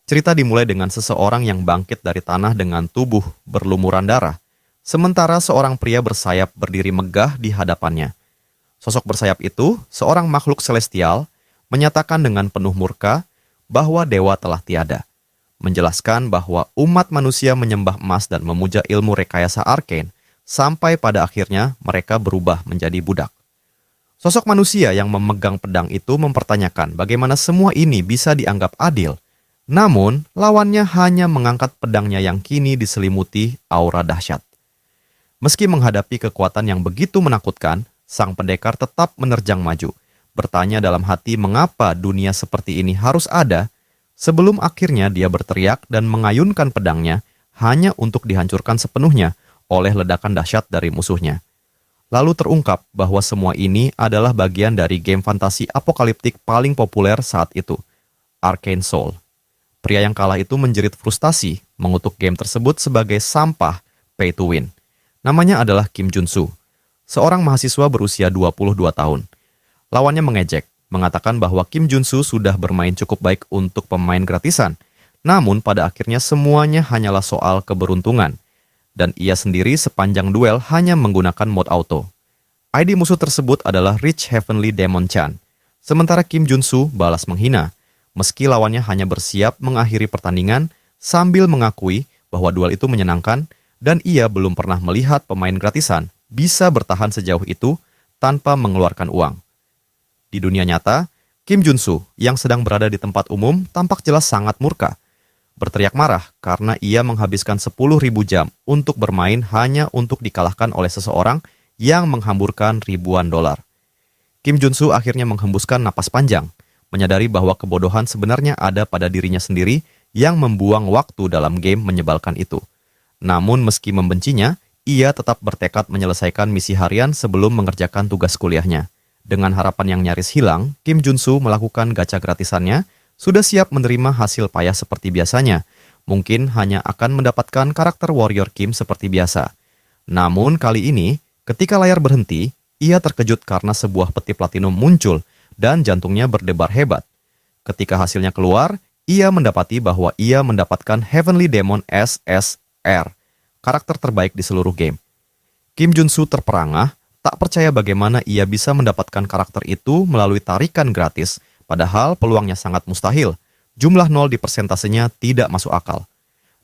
Cerita dimulai dengan seseorang yang bangkit dari tanah dengan tubuh berlumuran darah, sementara seorang pria bersayap berdiri megah di hadapannya. Sosok bersayap itu, seorang makhluk celestial, menyatakan dengan penuh murka bahwa dewa telah tiada, menjelaskan bahwa umat manusia menyembah emas dan memuja ilmu rekayasa arcane, sampai pada akhirnya mereka berubah menjadi budak. Sosok manusia yang memegang pedang itu mempertanyakan bagaimana semua ini bisa dianggap adil. Namun, lawannya hanya mengangkat pedangnya yang kini diselimuti aura dahsyat. Meski menghadapi kekuatan yang begitu menakutkan, sang pendekar tetap menerjang maju, bertanya dalam hati mengapa dunia seperti ini harus ada, sebelum akhirnya dia berteriak dan mengayunkan pedangnya hanya untuk dihancurkan sepenuhnya oleh ledakan dahsyat dari musuhnya. Lalu terungkap bahwa semua ini adalah bagian dari game fantasi apokaliptik paling populer saat itu, Arcane Soul. Pria yang kalah itu menjerit frustasi, mengutuk game tersebut sebagai sampah pay to win. Namanya adalah Kim Jun-soo, seorang mahasiswa berusia 22 tahun. Lawannya mengejek, mengatakan bahwa Kim Jun-soo sudah bermain cukup baik untuk pemain gratisan, namun pada akhirnya semuanya hanyalah soal keberuntungan, dan ia sendiri sepanjang duel hanya menggunakan mode auto. ID musuh tersebut adalah Rich Heavenly Demon Chan, sementara Kim Jun-soo balas menghina, meski lawannya hanya bersiap mengakhiri pertandingan sambil mengakui bahwa duel itu menyenangkan dan ia belum pernah melihat pemain gratisan bisa bertahan sejauh itu tanpa mengeluarkan uang. Di dunia nyata, Kim Jun-soo yang sedang berada di tempat umum tampak jelas sangat murka. Berteriak marah karena ia menghabiskan 10.000 jam untuk bermain hanya untuk dikalahkan oleh seseorang yang menghamburkan ribuan dolar. Kim Jun-soo akhirnya menghembuskan napas panjang, menyadari bahwa kebodohan sebenarnya ada pada dirinya sendiri yang membuang waktu dalam game menyebalkan itu. Namun meski membencinya, ia tetap bertekad menyelesaikan misi harian sebelum mengerjakan tugas kuliahnya. Dengan harapan yang nyaris hilang, Kim Jun-soo melakukan gacha gratisannya, sudah siap menerima hasil payah seperti biasanya. Mungkin hanya akan mendapatkan karakter Warrior Kim seperti biasa. Namun kali ini, ketika layar berhenti, ia terkejut karena sebuah peti platinum muncul dan jantungnya berdebar hebat. Ketika hasilnya keluar, ia mendapati bahwa ia mendapatkan Heavenly Demon SSR, karakter terbaik di seluruh game. Kim Jun-soo terperangah, tak percaya bagaimana ia bisa mendapatkan karakter itu melalui tarikan gratis, padahal peluangnya sangat mustahil. Jumlah 0 di persentasenya tidak masuk akal.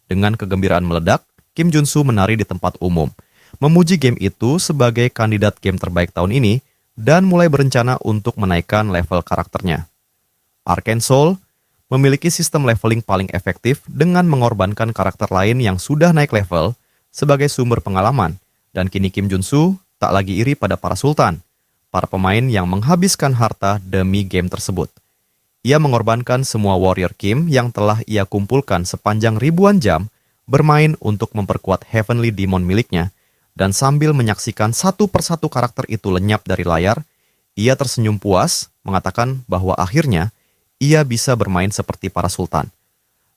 Dengan kegembiraan meledak, Kim Jun-soo menari di tempat umum, memuji game itu sebagai kandidat game terbaik tahun ini, dan mulai berencana untuk menaikkan level karakternya. Arcane Soul memiliki sistem leveling paling efektif dengan mengorbankan karakter lain yang sudah naik level sebagai sumber pengalaman, dan kini Kim Jun-soo tak lagi iri pada para sultan, para pemain yang menghabiskan harta demi game tersebut. Ia mengorbankan semua Warrior Kim yang telah ia kumpulkan sepanjang ribuan jam bermain untuk memperkuat Heavenly Demon miliknya, dan sambil menyaksikan satu persatu karakter itu lenyap dari layar, ia tersenyum puas, mengatakan bahwa akhirnya ia bisa bermain seperti para sultan.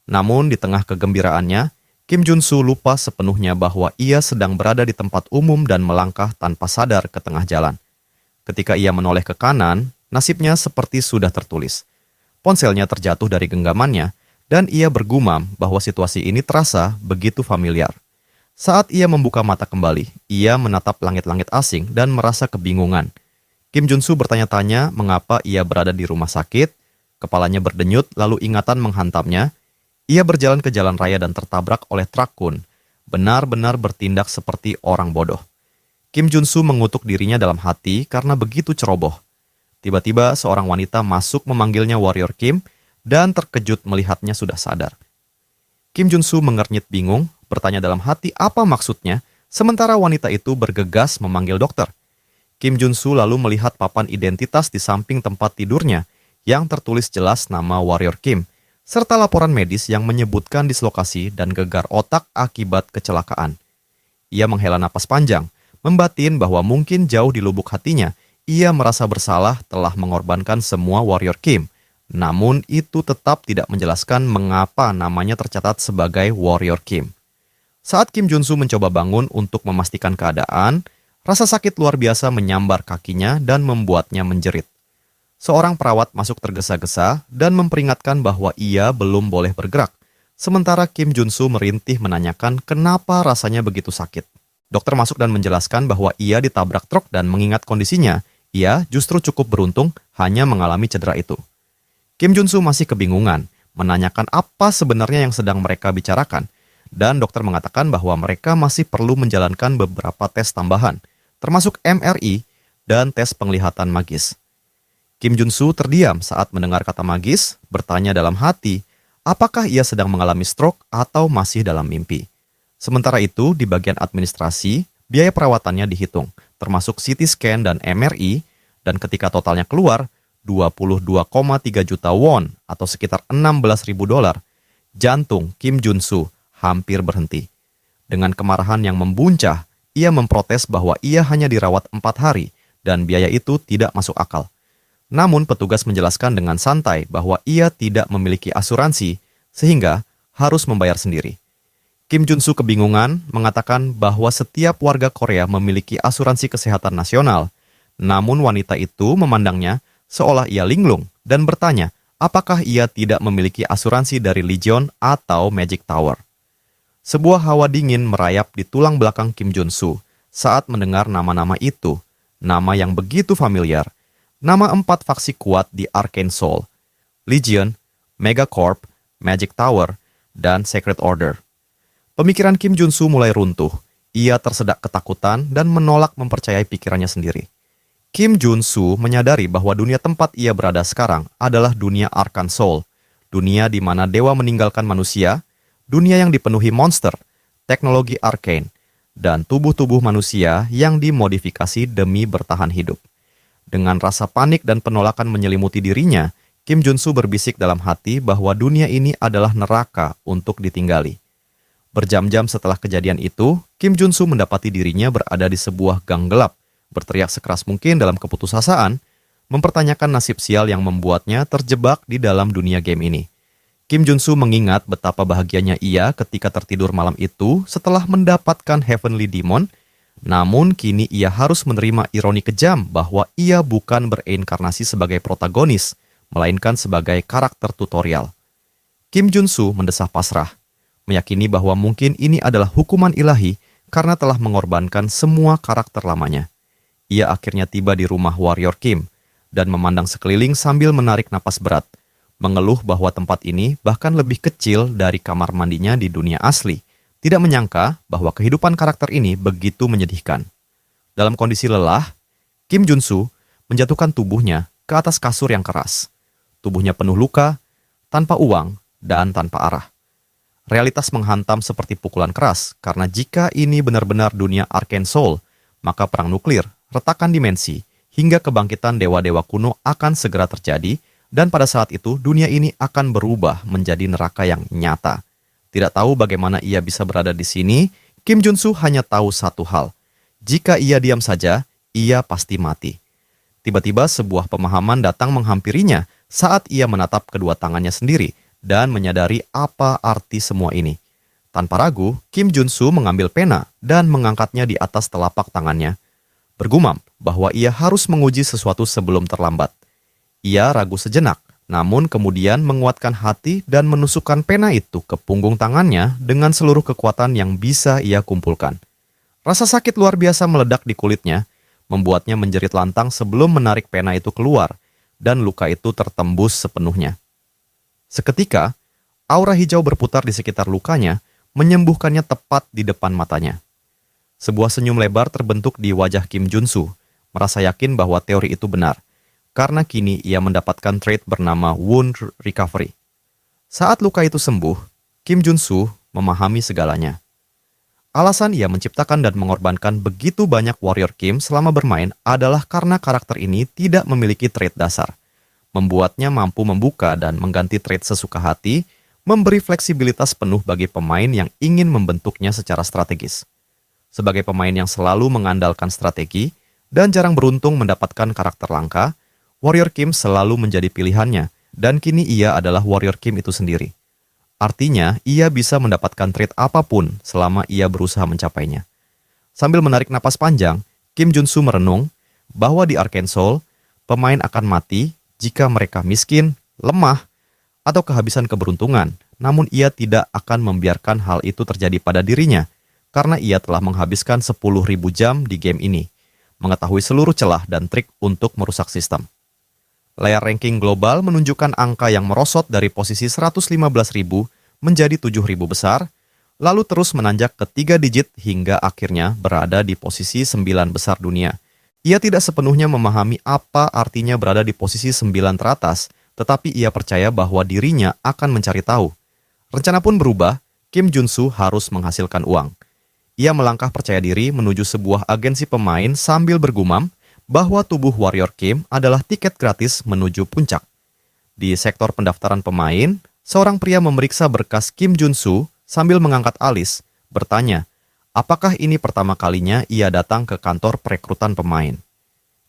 Namun di tengah kegembiraannya, Kim Jun-soo lupa sepenuhnya bahwa ia sedang berada di tempat umum dan melangkah tanpa sadar ke tengah jalan. Ketika ia menoleh ke kanan, nasibnya seperti sudah tertulis. Ponselnya terjatuh dari genggamannya, dan ia bergumam bahwa situasi ini terasa begitu familiar. Saat ia membuka mata kembali, ia menatap langit-langit asing dan merasa kebingungan. Kim Jun-soo bertanya-tanya mengapa ia berada di rumah sakit, kepalanya berdenyut lalu ingatan menghantamnya. Ia berjalan ke jalan raya dan tertabrak oleh truk kun, benar-benar bertindak seperti orang bodoh. Kim Jun-soo mengutuk dirinya dalam hati karena begitu ceroboh. Tiba-tiba seorang wanita masuk memanggilnya Warrior Kim dan terkejut melihatnya sudah sadar. Kim Jun-soo mengernyit bingung, bertanya dalam hati apa maksudnya, sementara wanita itu bergegas memanggil dokter. Kim Jun-soo lalu melihat papan identitas di samping tempat tidurnya yang tertulis jelas nama Warrior Kim, serta laporan medis yang menyebutkan dislokasi dan gegar otak akibat kecelakaan. Ia menghela napas panjang, membatin bahwa mungkin jauh di lubuk hatinya, ia merasa bersalah telah mengorbankan semua Warrior Kim. Namun itu tetap tidak menjelaskan mengapa namanya tercatat sebagai Warrior Kim. Saat Kim Jun-soo mencoba bangun untuk memastikan keadaan, rasa sakit luar biasa menyambar kakinya dan membuatnya menjerit. Seorang perawat masuk tergesa-gesa dan memperingatkan bahwa ia belum boleh bergerak. Sementara Kim Jun-soo merintih menanyakan kenapa rasanya begitu sakit. Dokter masuk dan menjelaskan bahwa ia ditabrak truk dan mengingat kondisinya, ia justru cukup beruntung hanya mengalami cedera itu. Kim Jun-soo masih kebingungan, menanyakan apa sebenarnya yang sedang mereka bicarakan, dan dokter mengatakan bahwa mereka masih perlu menjalankan beberapa tes tambahan, termasuk MRI dan tes penglihatan magis. Kim Jun-soo terdiam saat mendengar kata magis, bertanya dalam hati, apakah ia sedang mengalami stroke atau masih dalam mimpi. Sementara itu, di bagian administrasi, biaya perawatannya dihitung, termasuk CT scan dan MRI, dan ketika totalnya keluar, 22,3 juta won atau sekitar 16.000 dolar, jantung Kim Jun-soo hampir berhenti. Dengan kemarahan yang membuncah, ia memprotes bahwa ia hanya dirawat 4 hari dan biaya itu tidak masuk akal. Namun petugas menjelaskan dengan santai bahwa ia tidak memiliki asuransi sehingga harus membayar sendiri. Kim Jun-soo kebingungan mengatakan bahwa setiap warga Korea memiliki asuransi kesehatan nasional, namun wanita itu memandangnya seolah ia linglung dan bertanya apakah ia tidak memiliki asuransi dari Legion atau Magic Tower. Sebuah hawa dingin merayap di tulang belakang Kim Jun-soo saat mendengar nama-nama itu, nama yang begitu familiar, nama 4 faksi kuat di Arcane Soul, Legion, Megacorp, Magic Tower, dan Secret Order. Pemikiran Kim Jun-soo mulai runtuh. Ia tersedak ketakutan dan menolak mempercayai pikirannya sendiri. Kim Jun-soo menyadari bahwa dunia tempat ia berada sekarang adalah dunia Arcane Soul, dunia di mana dewa meninggalkan manusia, dunia yang dipenuhi monster, teknologi arcane, dan tubuh-tubuh manusia yang dimodifikasi demi bertahan hidup. Dengan rasa panik dan penolakan menyelimuti dirinya, Kim Jun-soo berbisik dalam hati bahwa dunia ini adalah neraka untuk ditinggali. Berjam-jam setelah kejadian itu, Kim Jun-soo mendapati dirinya berada di sebuah gang gelap, berteriak sekeras mungkin dalam keputusasaan, mempertanyakan nasib sial yang membuatnya terjebak di dalam dunia game ini. Kim Jun-soo mengingat betapa bahagianya ia ketika tertidur malam itu setelah mendapatkan Heavenly Demon, namun kini ia harus menerima ironi kejam bahwa ia bukan bereinkarnasi sebagai protagonis, melainkan sebagai karakter tutorial. Kim Jun-soo mendesah pasrah, meyakini bahwa mungkin ini adalah hukuman ilahi karena telah mengorbankan semua karakter lamanya. Ia akhirnya tiba di rumah Warrior Kim dan memandang sekeliling sambil menarik napas berat, mengeluh bahwa tempat ini bahkan lebih kecil dari kamar mandinya di dunia asli. Tidak menyangka bahwa kehidupan karakter ini begitu menyedihkan. Dalam kondisi lelah, Kim Jun-soo menjatuhkan tubuhnya ke atas kasur yang keras. Tubuhnya penuh luka, tanpa uang, dan tanpa arah. Realitas menghantam seperti pukulan keras, karena jika ini benar-benar dunia Arcane Soul, maka perang nuklir, retakan dimensi, hingga kebangkitan dewa-dewa kuno akan segera terjadi, dan pada saat itu dunia ini akan berubah menjadi neraka yang nyata. Tidak tahu bagaimana ia bisa berada di sini, Kim Jun-soo hanya tahu satu hal. Jika ia diam saja, ia pasti mati. Tiba-tiba sebuah pemahaman datang menghampirinya saat ia menatap kedua tangannya sendiri, dan menyadari apa arti semua ini. Tanpa ragu, Kim Jun-soo mengambil pena dan mengangkatnya di atas telapak tangannya. Bergumam bahwa ia harus menguji sesuatu sebelum terlambat. Ia ragu sejenak, namun kemudian menguatkan hati dan menusukkan pena itu ke punggung tangannya dengan seluruh kekuatan yang bisa ia kumpulkan. Rasa sakit luar biasa meledak di kulitnya, membuatnya menjerit lantang sebelum menarik pena itu keluar, dan luka itu tertembus sepenuhnya. Seketika, aura hijau berputar di sekitar lukanya, menyembuhkannya tepat di depan matanya. Sebuah senyum lebar terbentuk di wajah Kim Jun-soo, merasa yakin bahwa teori itu benar, karena kini ia mendapatkan trait bernama Wound Recovery. Saat luka itu sembuh, Kim Jun-soo memahami segalanya. Alasan ia menciptakan dan mengorbankan begitu banyak Warrior Kim selama bermain adalah karena karakter ini tidak memiliki trait dasar. Membuatnya mampu membuka dan mengganti trait sesuka hati, memberi fleksibilitas penuh bagi pemain yang ingin membentuknya secara strategis. Sebagai pemain yang selalu mengandalkan strategi dan jarang beruntung mendapatkan karakter langka, Warrior Kim selalu menjadi pilihannya, dan kini ia adalah Warrior Kim itu sendiri. Artinya, ia bisa mendapatkan trait apapun selama ia berusaha mencapainya. Sambil menarik napas panjang, Kim Jun-soo merenung bahwa di Arcane Soul, pemain akan mati jika mereka miskin, lemah, atau kehabisan keberuntungan, namun ia tidak akan membiarkan hal itu terjadi pada dirinya, karena ia telah menghabiskan 10.000 jam di game ini, mengetahui seluruh celah dan trik untuk merusak sistem. Layar ranking global menunjukkan angka yang merosot dari posisi 115.000 menjadi 7.000 besar, lalu terus menanjak ke 3 digit hingga akhirnya berada di posisi 9 besar dunia. Ia tidak sepenuhnya memahami apa artinya berada di posisi 9 teratas, tetapi ia percaya bahwa dirinya akan mencari tahu. Rencana pun berubah, Kim Jun-soo harus menghasilkan uang. Ia melangkah percaya diri menuju sebuah agensi pemain sambil bergumam bahwa tubuh Warrior Kim adalah tiket gratis menuju puncak. Di sektor pendaftaran pemain, seorang pria memeriksa berkas Kim Jun-soo sambil mengangkat alis, bertanya, apakah ini pertama kalinya ia datang ke kantor perekrutan pemain.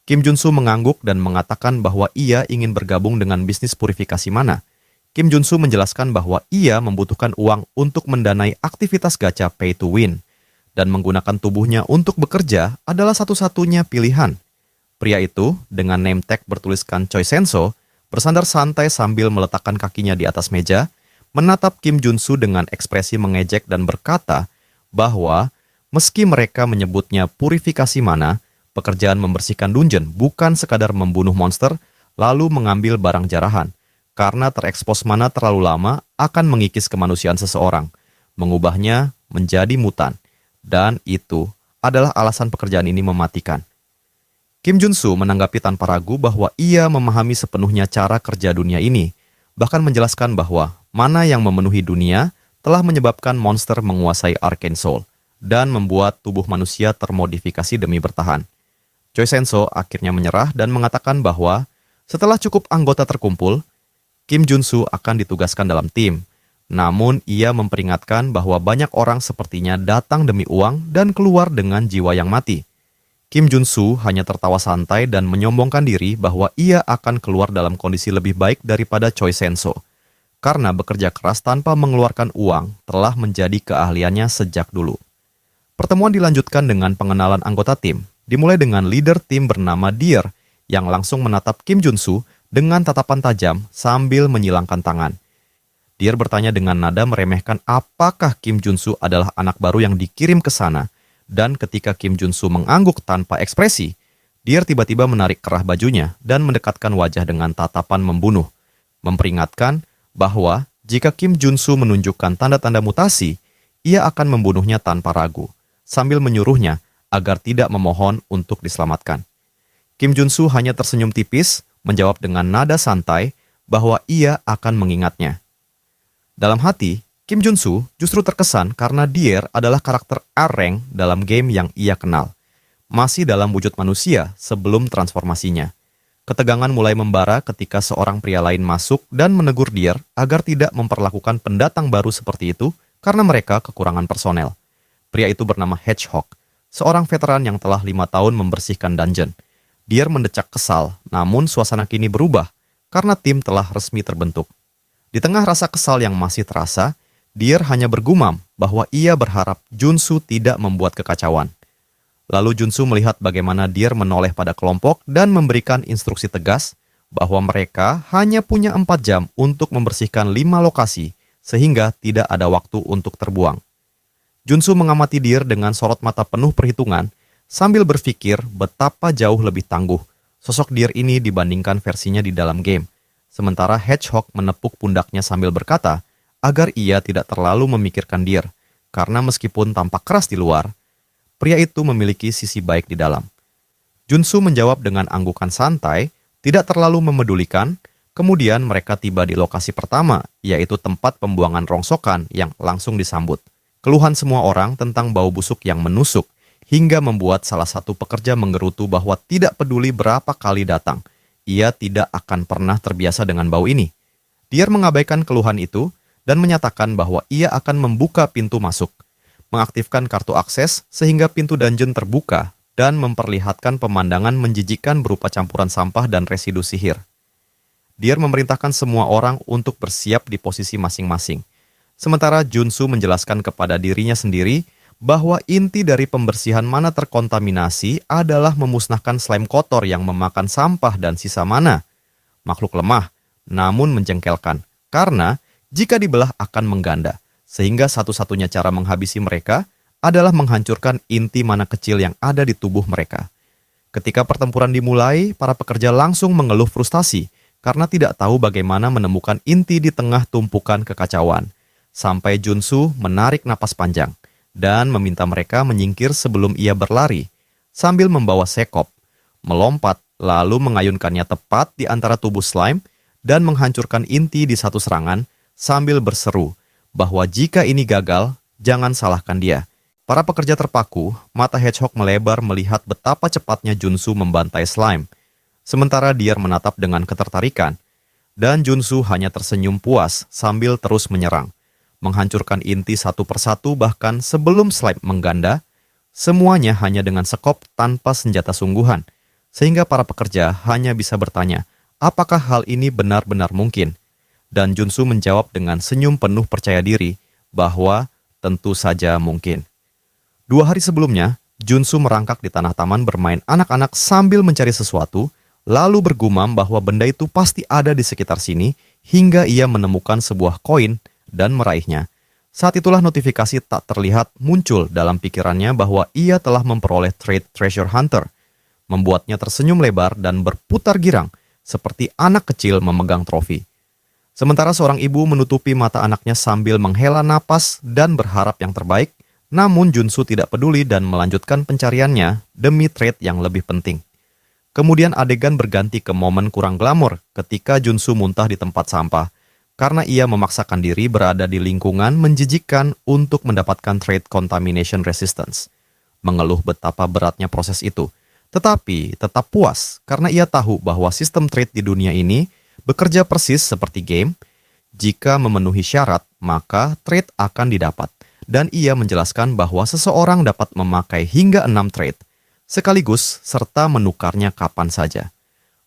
Kim Jun-soo mengangguk dan mengatakan bahwa ia ingin bergabung dengan bisnis purifikasi mana. Kim Jun-soo menjelaskan bahwa ia membutuhkan uang untuk mendanai aktivitas gacha pay to win, dan menggunakan tubuhnya untuk bekerja adalah satu-satunya pilihan. Pria itu, dengan name tag bertuliskan Choi Senso, bersandar santai sambil meletakkan kakinya di atas meja, menatap Kim Jun-soo dengan ekspresi mengejek dan berkata bahwa meski mereka menyebutnya purifikasi mana, pekerjaan membersihkan dungeon bukan sekadar membunuh monster lalu mengambil barang jarahan, karena terekspos mana terlalu lama akan mengikis kemanusiaan seseorang, mengubahnya menjadi mutan, dan itu adalah alasan pekerjaan ini mematikan. Kim Jun-soo menanggapi tanpa ragu bahwa ia memahami sepenuhnya cara kerja dunia ini, bahkan menjelaskan bahwa mana yang memenuhi dunia telah menyebabkan monster menguasai Arcane Soul dan membuat tubuh manusia termodifikasi demi bertahan. Choi Senso akhirnya menyerah dan mengatakan bahwa setelah cukup anggota terkumpul, Kim Jun-soo akan ditugaskan dalam tim. Namun ia memperingatkan bahwa banyak orang sepertinya datang demi uang dan keluar dengan jiwa yang mati. Kim Jun-soo hanya tertawa santai dan menyombongkan diri bahwa ia akan keluar dalam kondisi lebih baik daripada Choi Senso, karena bekerja keras tanpa mengeluarkan uang telah menjadi keahliannya sejak dulu. Pertemuan dilanjutkan dengan pengenalan anggota tim, dimulai dengan leader tim bernama Deer yang langsung menatap Kim Jun-soo dengan tatapan tajam sambil menyilangkan tangan. Deer bertanya dengan nada meremehkan apakah Kim Jun-soo adalah anak baru yang dikirim ke sana. Dan ketika Kim Jun-soo mengangguk tanpa ekspresi, Deer tiba-tiba menarik kerah bajunya dan mendekatkan wajah dengan tatapan membunuh, memperingatkan bahwa jika Kim Jun-soo menunjukkan tanda-tanda mutasi, ia akan membunuhnya tanpa ragu, sambil menyuruhnya agar tidak memohon untuk diselamatkan. Kim Jun-soo hanya tersenyum tipis, menjawab dengan nada santai bahwa ia akan mengingatnya. Dalam hati, Kim Jun-soo justru terkesan karena Deer adalah karakter R-rank dalam game yang ia kenal, masih dalam wujud manusia sebelum transformasinya. Ketegangan mulai membara ketika seorang pria lain masuk dan menegur Deer agar tidak memperlakukan pendatang baru seperti itu karena mereka kekurangan personel. Pria itu bernama Hedgehog, seorang veteran yang telah 5 tahun membersihkan dungeon. Deer mendecak kesal, namun suasana kini berubah karena tim telah resmi terbentuk. Di tengah rasa kesal yang masih terasa, Deer hanya bergumam bahwa ia berharap Jun-soo tidak membuat kekacauan. Lalu Jun-soo melihat bagaimana Deer menoleh pada kelompok dan memberikan instruksi tegas bahwa mereka hanya punya 4 jam untuk membersihkan 5 lokasi sehingga tidak ada waktu untuk terbuang. Jun-soo mengamati Deer dengan sorot mata penuh perhitungan sambil berpikir betapa jauh lebih tangguh sosok Deer ini dibandingkan versinya di dalam game. Sementara Hedgehog menepuk pundaknya sambil berkata agar ia tidak terlalu memikirkan Deer, karena meskipun tampak keras di luar, pria itu memiliki sisi baik di dalam. Jun-soo menjawab dengan anggukan santai, tidak terlalu memedulikan. Kemudian mereka tiba di lokasi pertama, yaitu tempat pembuangan rongsokan yang langsung disambut. Keluhan semua orang tentang bau busuk yang menusuk, hingga membuat salah satu pekerja menggerutu bahwa tidak peduli berapa kali datang, ia tidak akan pernah terbiasa dengan bau ini. Deer mengabaikan keluhan itu, dan menyatakan bahwa ia akan membuka pintu masuk, mengaktifkan kartu akses sehingga pintu dungeon terbuka dan memperlihatkan pemandangan menjijikkan berupa campuran sampah dan residu sihir. Deer memerintahkan semua orang untuk bersiap di posisi masing-masing, sementara Jun-soo menjelaskan kepada dirinya sendiri bahwa inti dari pembersihan mana terkontaminasi adalah memusnahkan slime kotor yang memakan sampah dan sisa mana. makhluk lemah, namun menjengkelkan, karena jika dibelah akan mengganda, sehingga satu-satunya cara menghabisi mereka adalah menghancurkan inti mana kecil yang ada di tubuh mereka. Ketika pertempuran dimulai, para pekerja langsung mengeluh frustasi karena tidak tahu bagaimana menemukan inti di tengah tumpukan kekacauan. Sampai Junsu menarik napas panjang dan meminta mereka menyingkir sebelum ia berlari, sambil membawa sekop, melompat, lalu mengayunkannya tepat di antara tubuh slime dan menghancurkan inti di satu serangan sambil berseru bahwa jika ini gagal, jangan salahkan dia. Para pekerja terpaku, mata Hedgehog melebar melihat betapa cepatnya Junsu membantai slime. Sementara Deer menatap dengan ketertarikan, dan Junsu hanya tersenyum puas sambil terus menyerang, menghancurkan inti satu persatu bahkan sebelum slime mengganda, semuanya hanya dengan sekop tanpa senjata sungguhan, sehingga para pekerja hanya bisa bertanya, apakah hal ini benar-benar mungkin? Dan Junsu menjawab dengan senyum penuh percaya diri bahwa tentu saja mungkin. 2 hari sebelumnya, Junsu merangkak di tanah taman bermain anak-anak sambil mencari sesuatu, lalu bergumam bahwa benda itu pasti ada di sekitar sini hingga ia menemukan sebuah koin dan meraihnya. Saat itulah notifikasi tak terlihat muncul dalam pikirannya bahwa ia telah memperoleh trait Treasure Hunter, membuatnya tersenyum lebar dan berputar girang seperti anak kecil memegang trofi. Sementara seorang ibu menutupi mata anaknya sambil menghela napas dan berharap yang terbaik, namun Junsu tidak peduli dan melanjutkan pencariannya demi trait yang lebih penting. Kemudian adegan berganti ke momen kurang glamor ketika Junsu muntah di tempat sampah, karena ia memaksakan diri berada di lingkungan menjijikkan untuk mendapatkan trait Contamination Resistance. Mengeluh betapa beratnya proses itu, tetapi tetap puas karena ia tahu bahwa sistem trait di dunia ini bekerja persis seperti game. Jika memenuhi syarat, maka trait akan didapat. Dan ia menjelaskan bahwa seseorang dapat memakai hingga 6 trait, sekaligus serta menukarnya kapan saja.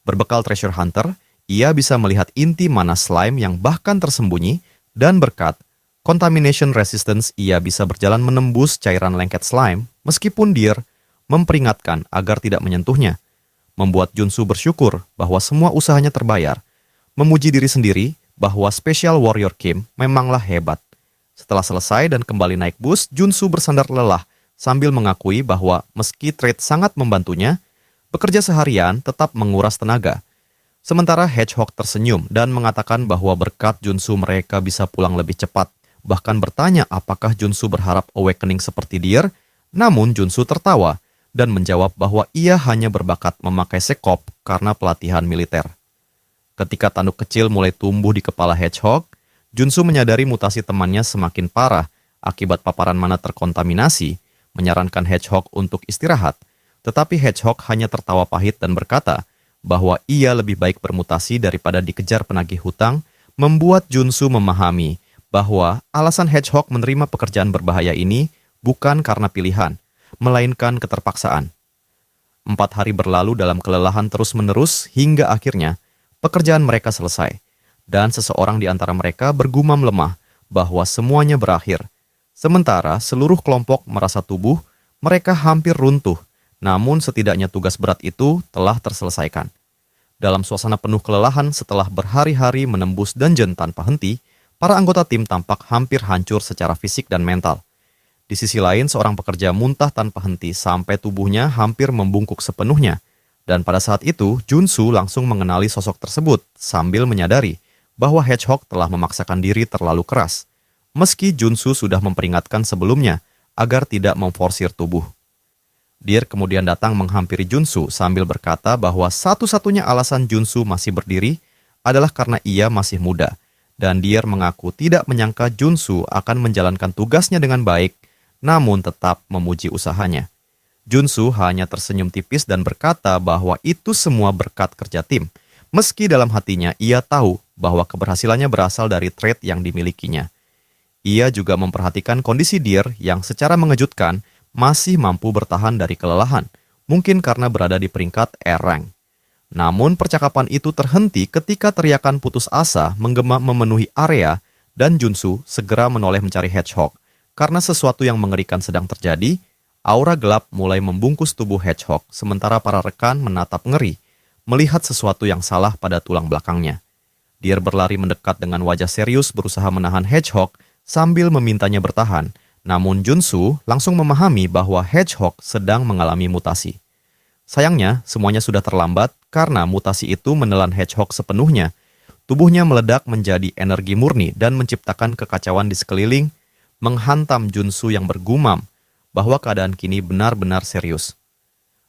Berbekal Treasure Hunter, ia bisa melihat inti mana slime yang bahkan tersembunyi, dan berkat Contamination Resistance ia bisa berjalan menembus cairan lengket slime, meskipun Deer memperingatkan agar tidak menyentuhnya. Membuat Junsu bersyukur bahwa semua usahanya terbayar, memuji diri sendiri bahwa Special Warrior Kim memanglah hebat. Setelah selesai dan kembali naik bus, Junsu bersandar lelah sambil mengakui bahwa meski trait sangat membantunya, bekerja seharian tetap menguras tenaga. Sementara Hedgehog tersenyum dan mengatakan bahwa berkat Junsu mereka bisa pulang lebih cepat, bahkan bertanya apakah Junsu berharap awakening seperti Deer, namun Junsu tertawa dan menjawab bahwa ia hanya berbakat memakai sekop karena pelatihan militer. Ketika tanduk kecil mulai tumbuh di kepala Hedgehog, Junsu menyadari mutasi temannya semakin parah akibat paparan mana terkontaminasi, menyarankan Hedgehog untuk istirahat. Tetapi Hedgehog hanya tertawa pahit dan berkata bahwa ia lebih baik bermutasi daripada dikejar penagih hutang, membuat Junsu memahami bahwa alasan Hedgehog menerima pekerjaan berbahaya ini bukan karena pilihan, melainkan keterpaksaan. 4 hari berlalu dalam kelelahan terus-menerus hingga akhirnya pekerjaan mereka selesai. Dan seseorang di antara mereka bergumam lemah bahwa semuanya berakhir. Sementara seluruh kelompok merasa tubuh, mereka hampir runtuh, namun setidaknya tugas berat itu telah terselesaikan. Dalam suasana penuh kelelahan setelah berhari-hari menembus dungeon tanpa henti, para anggota tim tampak hampir hancur secara fisik dan mental. Di sisi lain, seorang pekerja muntah tanpa henti sampai tubuhnya hampir membungkuk sepenuhnya. Dan pada saat itu, Junsu langsung mengenali sosok tersebut sambil menyadari bahwa Hedgehog telah memaksakan diri terlalu keras, meski Junsu sudah memperingatkan sebelumnya agar tidak memforsir tubuh. Deer kemudian datang menghampiri Junsu sambil berkata bahwa satu-satunya alasan Junsu masih berdiri adalah karena ia masih muda, dan Deer mengaku tidak menyangka Junsu akan menjalankan tugasnya dengan baik, namun tetap memuji usahanya. Junsu hanya tersenyum tipis dan berkata bahwa itu semua berkat kerja tim, meski dalam hatinya ia tahu bahwa keberhasilannya berasal dari trait yang dimilikinya. Ia juga memperhatikan kondisi Deer yang secara mengejutkan masih mampu bertahan dari kelelahan, mungkin karena berada di peringkat air rank. Namun percakapan itu terhenti ketika teriakan putus asa menggema memenuhi area dan Junsu segera menoleh mencari Hedgehog. Karena sesuatu yang mengerikan sedang terjadi, aura gelap mulai membungkus tubuh Hedgehog sementara para rekan menatap ngeri. melihat sesuatu yang salah pada tulang belakangnya. Deer berlari mendekat dengan wajah serius berusaha menahan Hedgehog sambil memintanya bertahan, namun Junsu langsung memahami bahwa Hedgehog sedang mengalami mutasi. Sayangnya, semuanya sudah terlambat karena mutasi itu menelan Hedgehog sepenuhnya. Tubuhnya meledak menjadi energi murni dan menciptakan kekacauan di sekeliling, menghantam Junsu yang bergumam bahwa keadaan kini benar-benar serius.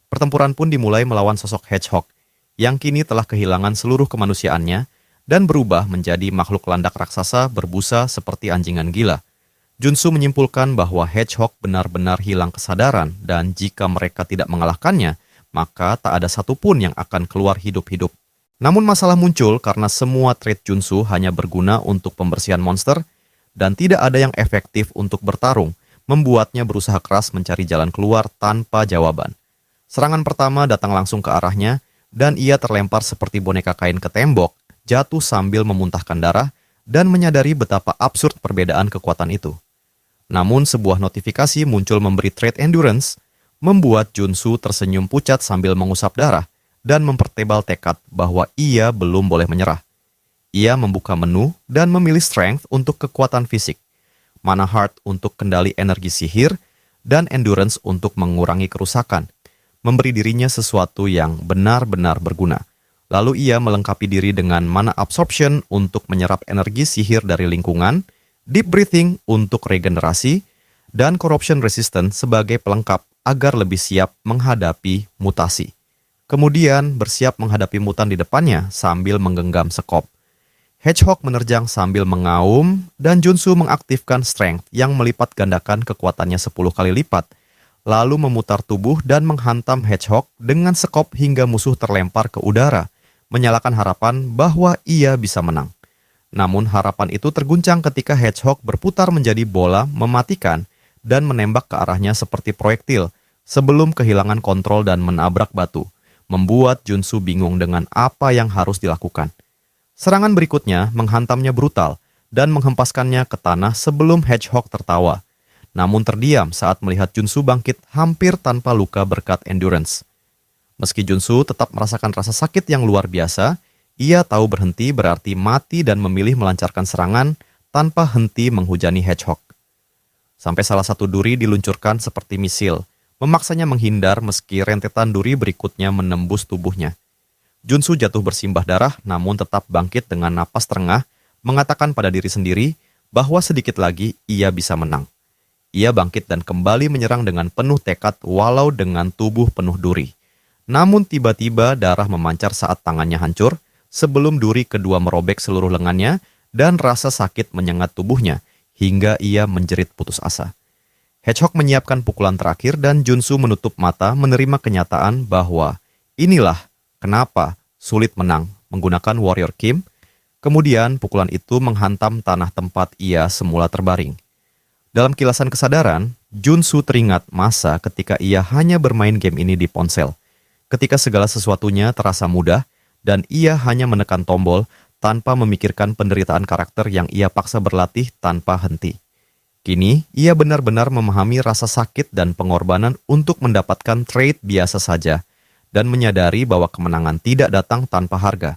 Pertempuran pun dimulai melawan sosok Hedgehog, yang kini telah kehilangan seluruh kemanusiaannya dan berubah menjadi makhluk landak raksasa berbusa seperti anjingan gila. Junsu menyimpulkan bahwa Hedgehog benar-benar hilang kesadaran dan jika mereka tidak mengalahkannya, maka tak ada satupun yang akan keluar hidup-hidup. Namun masalah muncul karena semua trait Junsu hanya berguna untuk pembersihan monster dan tidak ada yang efektif untuk bertarung, membuatnya berusaha keras mencari jalan keluar tanpa jawaban. Serangan pertama datang langsung ke arahnya dan ia terlempar seperti boneka kain ke tembok, jatuh sambil memuntahkan darah dan menyadari betapa absurd perbedaan kekuatan itu. Namun sebuah notifikasi muncul memberi trait endurance, membuat Junsu tersenyum pucat sambil mengusap darah dan mempertebal tekad bahwa ia belum boleh menyerah. Ia membuka menu dan memilih strength untuk kekuatan fisik, mana heart untuk kendali energi sihir, dan endurance untuk mengurangi kerusakan, memberi dirinya sesuatu yang benar-benar berguna. Lalu ia melengkapi diri dengan mana absorption untuk menyerap energi sihir dari lingkungan, deep breathing untuk regenerasi, dan corruption resistant sebagai pelengkap agar lebih siap menghadapi mutasi. Kemudian bersiap menghadapi mutan di depannya sambil menggenggam sekop. Hedgehog menerjang sambil mengaum dan Junsu mengaktifkan strength yang melipat gandakan kekuatannya 10 kali lipat, lalu memutar tubuh dan menghantam Hedgehog dengan sekop hingga musuh terlempar ke udara, menyalakan harapan bahwa ia bisa menang. Namun harapan itu terguncang ketika Hedgehog berputar menjadi bola mematikan dan menembak ke arahnya seperti proyektil sebelum kehilangan kontrol dan menabrak batu, membuat Junsu bingung dengan apa yang harus dilakukan. Serangan berikutnya menghantamnya brutal dan menghempaskannya ke tanah sebelum Hedgehog tertawa, namun terdiam saat melihat Junsu bangkit hampir tanpa luka berkat endurance. Meski Junsu tetap merasakan rasa sakit yang luar biasa, ia tahu berhenti berarti mati dan memilih melancarkan serangan tanpa henti menghujani Hedgehog. Sampai salah satu duri diluncurkan seperti misil, memaksanya menghindar meski rentetan duri berikutnya menembus tubuhnya. Junsu jatuh bersimbah darah namun tetap bangkit dengan napas terengah, mengatakan pada diri sendiri bahwa sedikit lagi ia bisa menang. Ia bangkit dan kembali menyerang dengan penuh tekad walau dengan tubuh penuh duri. Namun tiba-tiba darah memancar saat tangannya hancur, sebelum duri kedua merobek seluruh lengannya dan rasa sakit menyengat tubuhnya, hingga ia menjerit putus asa. Hedgehog menyiapkan pukulan terakhir dan Junsu menutup mata menerima kenyataan bahwa inilah kenapa sulit menang menggunakan Warrior Kim. Kemudian pukulan itu menghantam tanah tempat ia semula terbaring. Dalam kilasan kesadaran, Junsu teringat masa ketika ia hanya bermain game ini di ponsel. Ketika segala sesuatunya terasa mudah dan ia hanya menekan tombol tanpa memikirkan penderitaan karakter yang ia paksa berlatih tanpa henti. Kini, ia benar-benar memahami rasa sakit dan pengorbanan untuk mendapatkan trait biasa saja dan menyadari bahwa kemenangan tidak datang tanpa harga.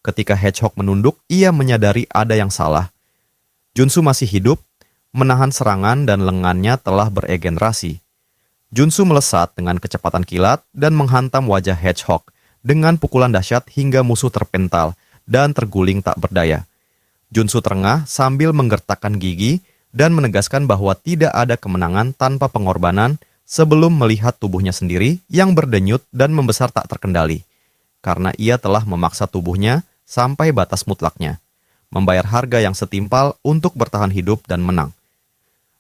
Ketika Hedgehog menunduk, ia menyadari ada yang salah. Junsu masih hidup, menahan serangan dan lengannya telah beregenerasi. Junsu melesat dengan kecepatan kilat dan menghantam wajah Hedgehog dengan pukulan dahsyat hingga musuh terpental dan terguling tak berdaya. Junsu terengah sambil menggertakkan gigi dan menegaskan bahwa tidak ada kemenangan tanpa pengorbanan sebelum melihat tubuhnya sendiri yang berdenyut dan membesar tak terkendali, karena ia telah memaksa tubuhnya sampai batas mutlaknya, membayar harga yang setimpal untuk bertahan hidup dan menang.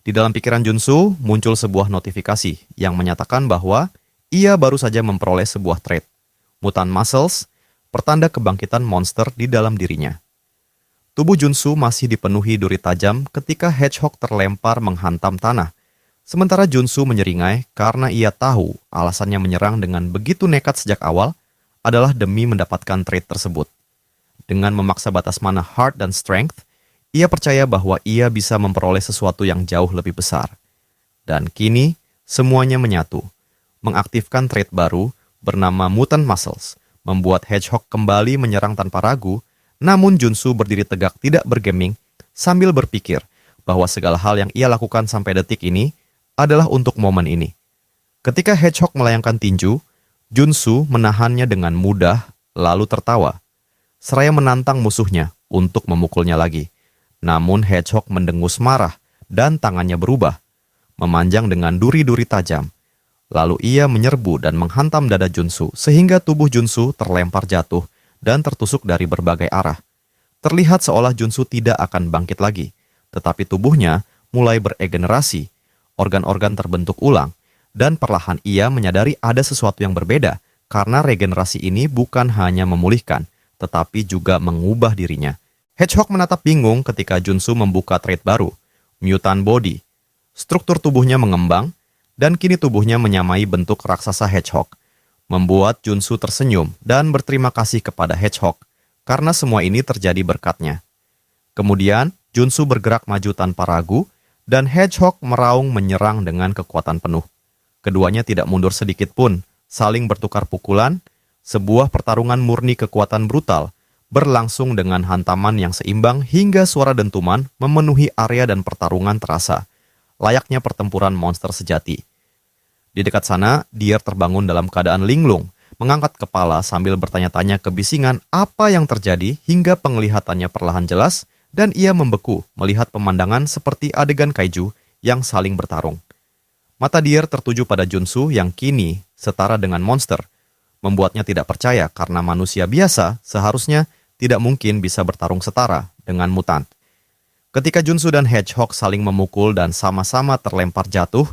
Di dalam pikiran Junsu muncul sebuah notifikasi yang menyatakan bahwa ia baru saja memperoleh sebuah trait, Mutant Muscles, pertanda kebangkitan monster di dalam dirinya. Tubuh Junsu masih dipenuhi duri tajam ketika Hedgehog terlempar menghantam tanah, sementara Junsu menyeringai karena ia tahu alasannya menyerang dengan begitu nekat sejak awal adalah demi mendapatkan trait tersebut. Dengan memaksa batas mana heart dan strength, ia percaya bahwa ia bisa memperoleh sesuatu yang jauh lebih besar. Dan kini, semuanya menyatu, mengaktifkan trait baru bernama Mutant Muscles, membuat Hedgehog kembali menyerang tanpa ragu, namun Junsu berdiri tegak tidak bergeming sambil berpikir bahwa segala hal yang ia lakukan sampai detik ini adalah untuk momen ini. Ketika Hedgehog melayangkan tinju, Junsu menahannya dengan mudah lalu tertawa, seraya menantang musuhnya untuk memukulnya lagi. Namun Hedgehog mendengus marah dan tangannya berubah, memanjang dengan duri-duri tajam. Lalu ia menyerbu dan menghantam dada Junsu sehingga tubuh Junsu terlempar jatuh dan tertusuk dari berbagai arah. Terlihat seolah Junsu tidak akan bangkit lagi, tetapi tubuhnya mulai beregenerasi, organ-organ terbentuk ulang, dan perlahan ia menyadari ada sesuatu yang berbeda karena regenerasi ini bukan hanya memulihkan, tetapi juga mengubah dirinya. Hedgehog menatap bingung ketika Junsu membuka trait baru, Mutant Body. Struktur tubuhnya mengembang, dan kini tubuhnya menyamai bentuk raksasa Hedgehog, membuat Junsu tersenyum dan berterima kasih kepada Hedgehog, karena semua ini terjadi berkatnya. Kemudian, Junsu bergerak maju tanpa ragu, dan Hedgehog meraung menyerang dengan kekuatan penuh. Keduanya tidak mundur sedikit pun, saling bertukar pukulan, sebuah pertarungan murni kekuatan brutal, berlangsung dengan hantaman yang seimbang hingga suara dentuman memenuhi area dan pertarungan terasa, layaknya pertempuran monster sejati. Di dekat sana, Deer terbangun dalam keadaan linglung, mengangkat kepala sambil bertanya-tanya kebisingan apa yang terjadi hingga penglihatannya perlahan jelas dan ia membeku melihat pemandangan seperti adegan kaiju yang saling bertarung. Mata Deer tertuju pada Junsu yang kini setara dengan monster, membuatnya tidak percaya karena manusia biasa seharusnya tidak mungkin bisa bertarung setara dengan mutan. Ketika Junsu dan Hedgehog saling memukul dan sama-sama terlempar jatuh,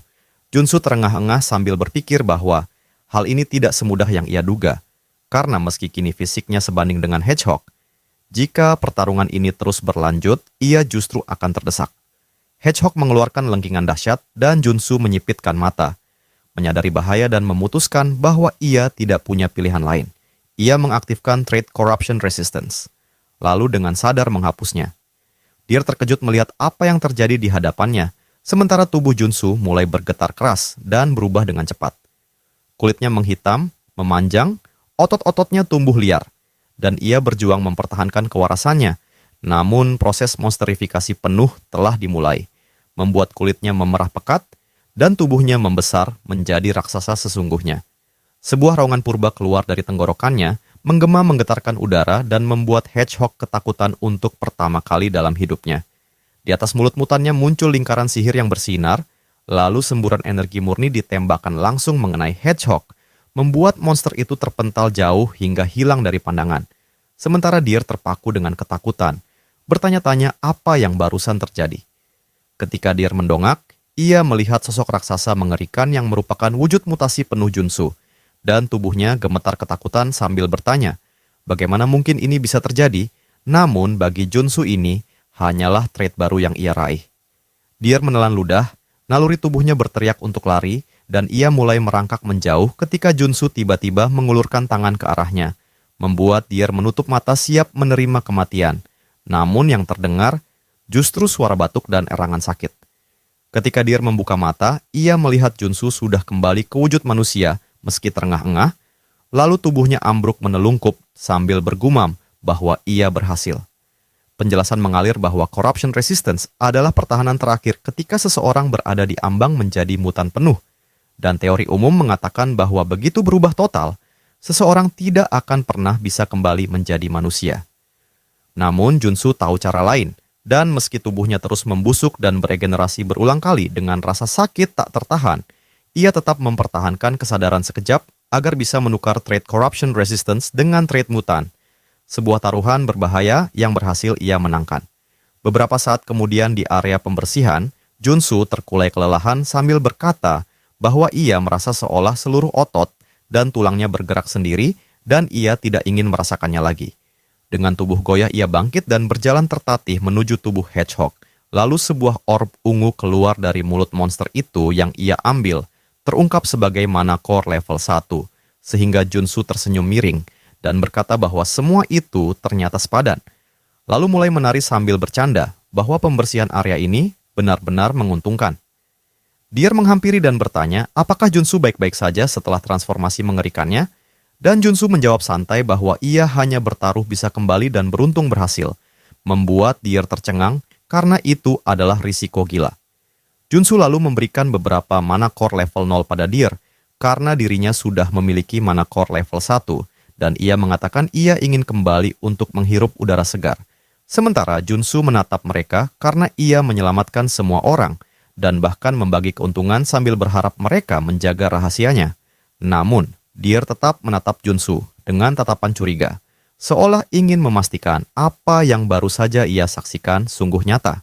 Junsu terengah-engah sambil berpikir bahwa hal ini tidak semudah yang ia duga, karena meski kini fisiknya sebanding dengan Hedgehog, jika pertarungan ini terus berlanjut, ia justru akan terdesak. Hedgehog mengeluarkan lengkingan dahsyat dan Junsu menyipitkan mata, menyadari bahaya dan memutuskan bahwa ia tidak punya pilihan lain. Ia mengaktifkan trait Corruption Resistance, lalu dengan sadar menghapusnya. Deer terkejut melihat apa yang terjadi di hadapannya, sementara tubuh Junsu mulai bergetar keras dan berubah dengan cepat. Kulitnya menghitam, memanjang, otot-ototnya tumbuh liar, dan ia berjuang mempertahankan kewarasannya. Namun proses monsterifikasi penuh telah dimulai, membuat kulitnya memerah pekat, dan tubuhnya membesar menjadi raksasa sesungguhnya. Sebuah raungan purba keluar dari tenggorokannya, menggema menggetarkan udara dan membuat Hedgehog ketakutan untuk pertama kali dalam hidupnya. Di atas mulut mutannya muncul lingkaran sihir yang bersinar, lalu semburan energi murni ditembakkan langsung mengenai Hedgehog, membuat monster itu terpental jauh hingga hilang dari pandangan. Sementara Deer terpaku dengan ketakutan, bertanya-tanya apa yang barusan terjadi. Ketika Deer mendongak, ia melihat sosok raksasa mengerikan yang merupakan wujud mutasi penuh Junsu, dan tubuhnya gemetar ketakutan sambil bertanya, bagaimana mungkin ini bisa terjadi? Namun bagi Junsu ini hanyalah trait baru yang ia raih. Deer menelan ludah, naluri tubuhnya berteriak untuk lari, dan ia mulai merangkak menjauh ketika Junsu tiba-tiba mengulurkan tangan ke arahnya, membuat Deer menutup mata siap menerima kematian. Namun yang terdengar justru suara batuk dan erangan sakit. Ketika Deer membuka mata, ia melihat Junsu sudah kembali ke wujud manusia meski terengah-engah, lalu tubuhnya ambruk menelungkup sambil bergumam bahwa ia berhasil. Penjelasan mengalir bahwa Corruption Resistance adalah pertahanan terakhir ketika seseorang berada di ambang menjadi mutan penuh, dan teori umum mengatakan bahwa begitu berubah total, seseorang tidak akan pernah bisa kembali menjadi manusia. Namun Junsu tahu cara lain, dan meski tubuhnya terus membusuk dan beregenerasi berulang kali dengan rasa sakit tak tertahan, ia tetap mempertahankan kesadaran sekejap agar bisa menukar trait Corruption Resistance dengan trait mutan. Sebuah taruhan berbahaya yang berhasil ia menangkan. Beberapa saat kemudian di area pembersihan, Junsu terkulai kelelahan sambil berkata bahwa ia merasa seolah seluruh otot dan tulangnya bergerak sendiri dan ia tidak ingin merasakannya lagi. Dengan tubuh goyah ia bangkit dan berjalan tertatih menuju tubuh Hedgehog. Lalu sebuah orb ungu keluar dari mulut monster itu yang ia ambil, terungkap sebagai mana core level 1, sehingga Junsu tersenyum miring dan berkata bahwa semua itu ternyata sepadan. Lalu mulai menari sambil bercanda bahwa pembersihan area ini benar-benar menguntungkan. Deer menghampiri dan bertanya apakah Junsu baik-baik saja setelah transformasi mengerikannya, Dan Junsu menjawab santai bahwa ia hanya bertaruh bisa kembali dan beruntung berhasil, membuat Deer tercengang karena itu adalah risiko gila. Junsu lalu memberikan beberapa mana core level 0 pada Deer karena dirinya sudah memiliki mana core level 1 dan ia mengatakan ia ingin kembali untuk menghirup udara segar. Sementara Junsu menatap mereka karena ia menyelamatkan semua orang dan bahkan membagi keuntungan sambil berharap mereka menjaga rahasianya. Namun, Deer tetap menatap Junsu dengan tatapan curiga, seolah ingin memastikan apa yang baru saja ia saksikan sungguh nyata.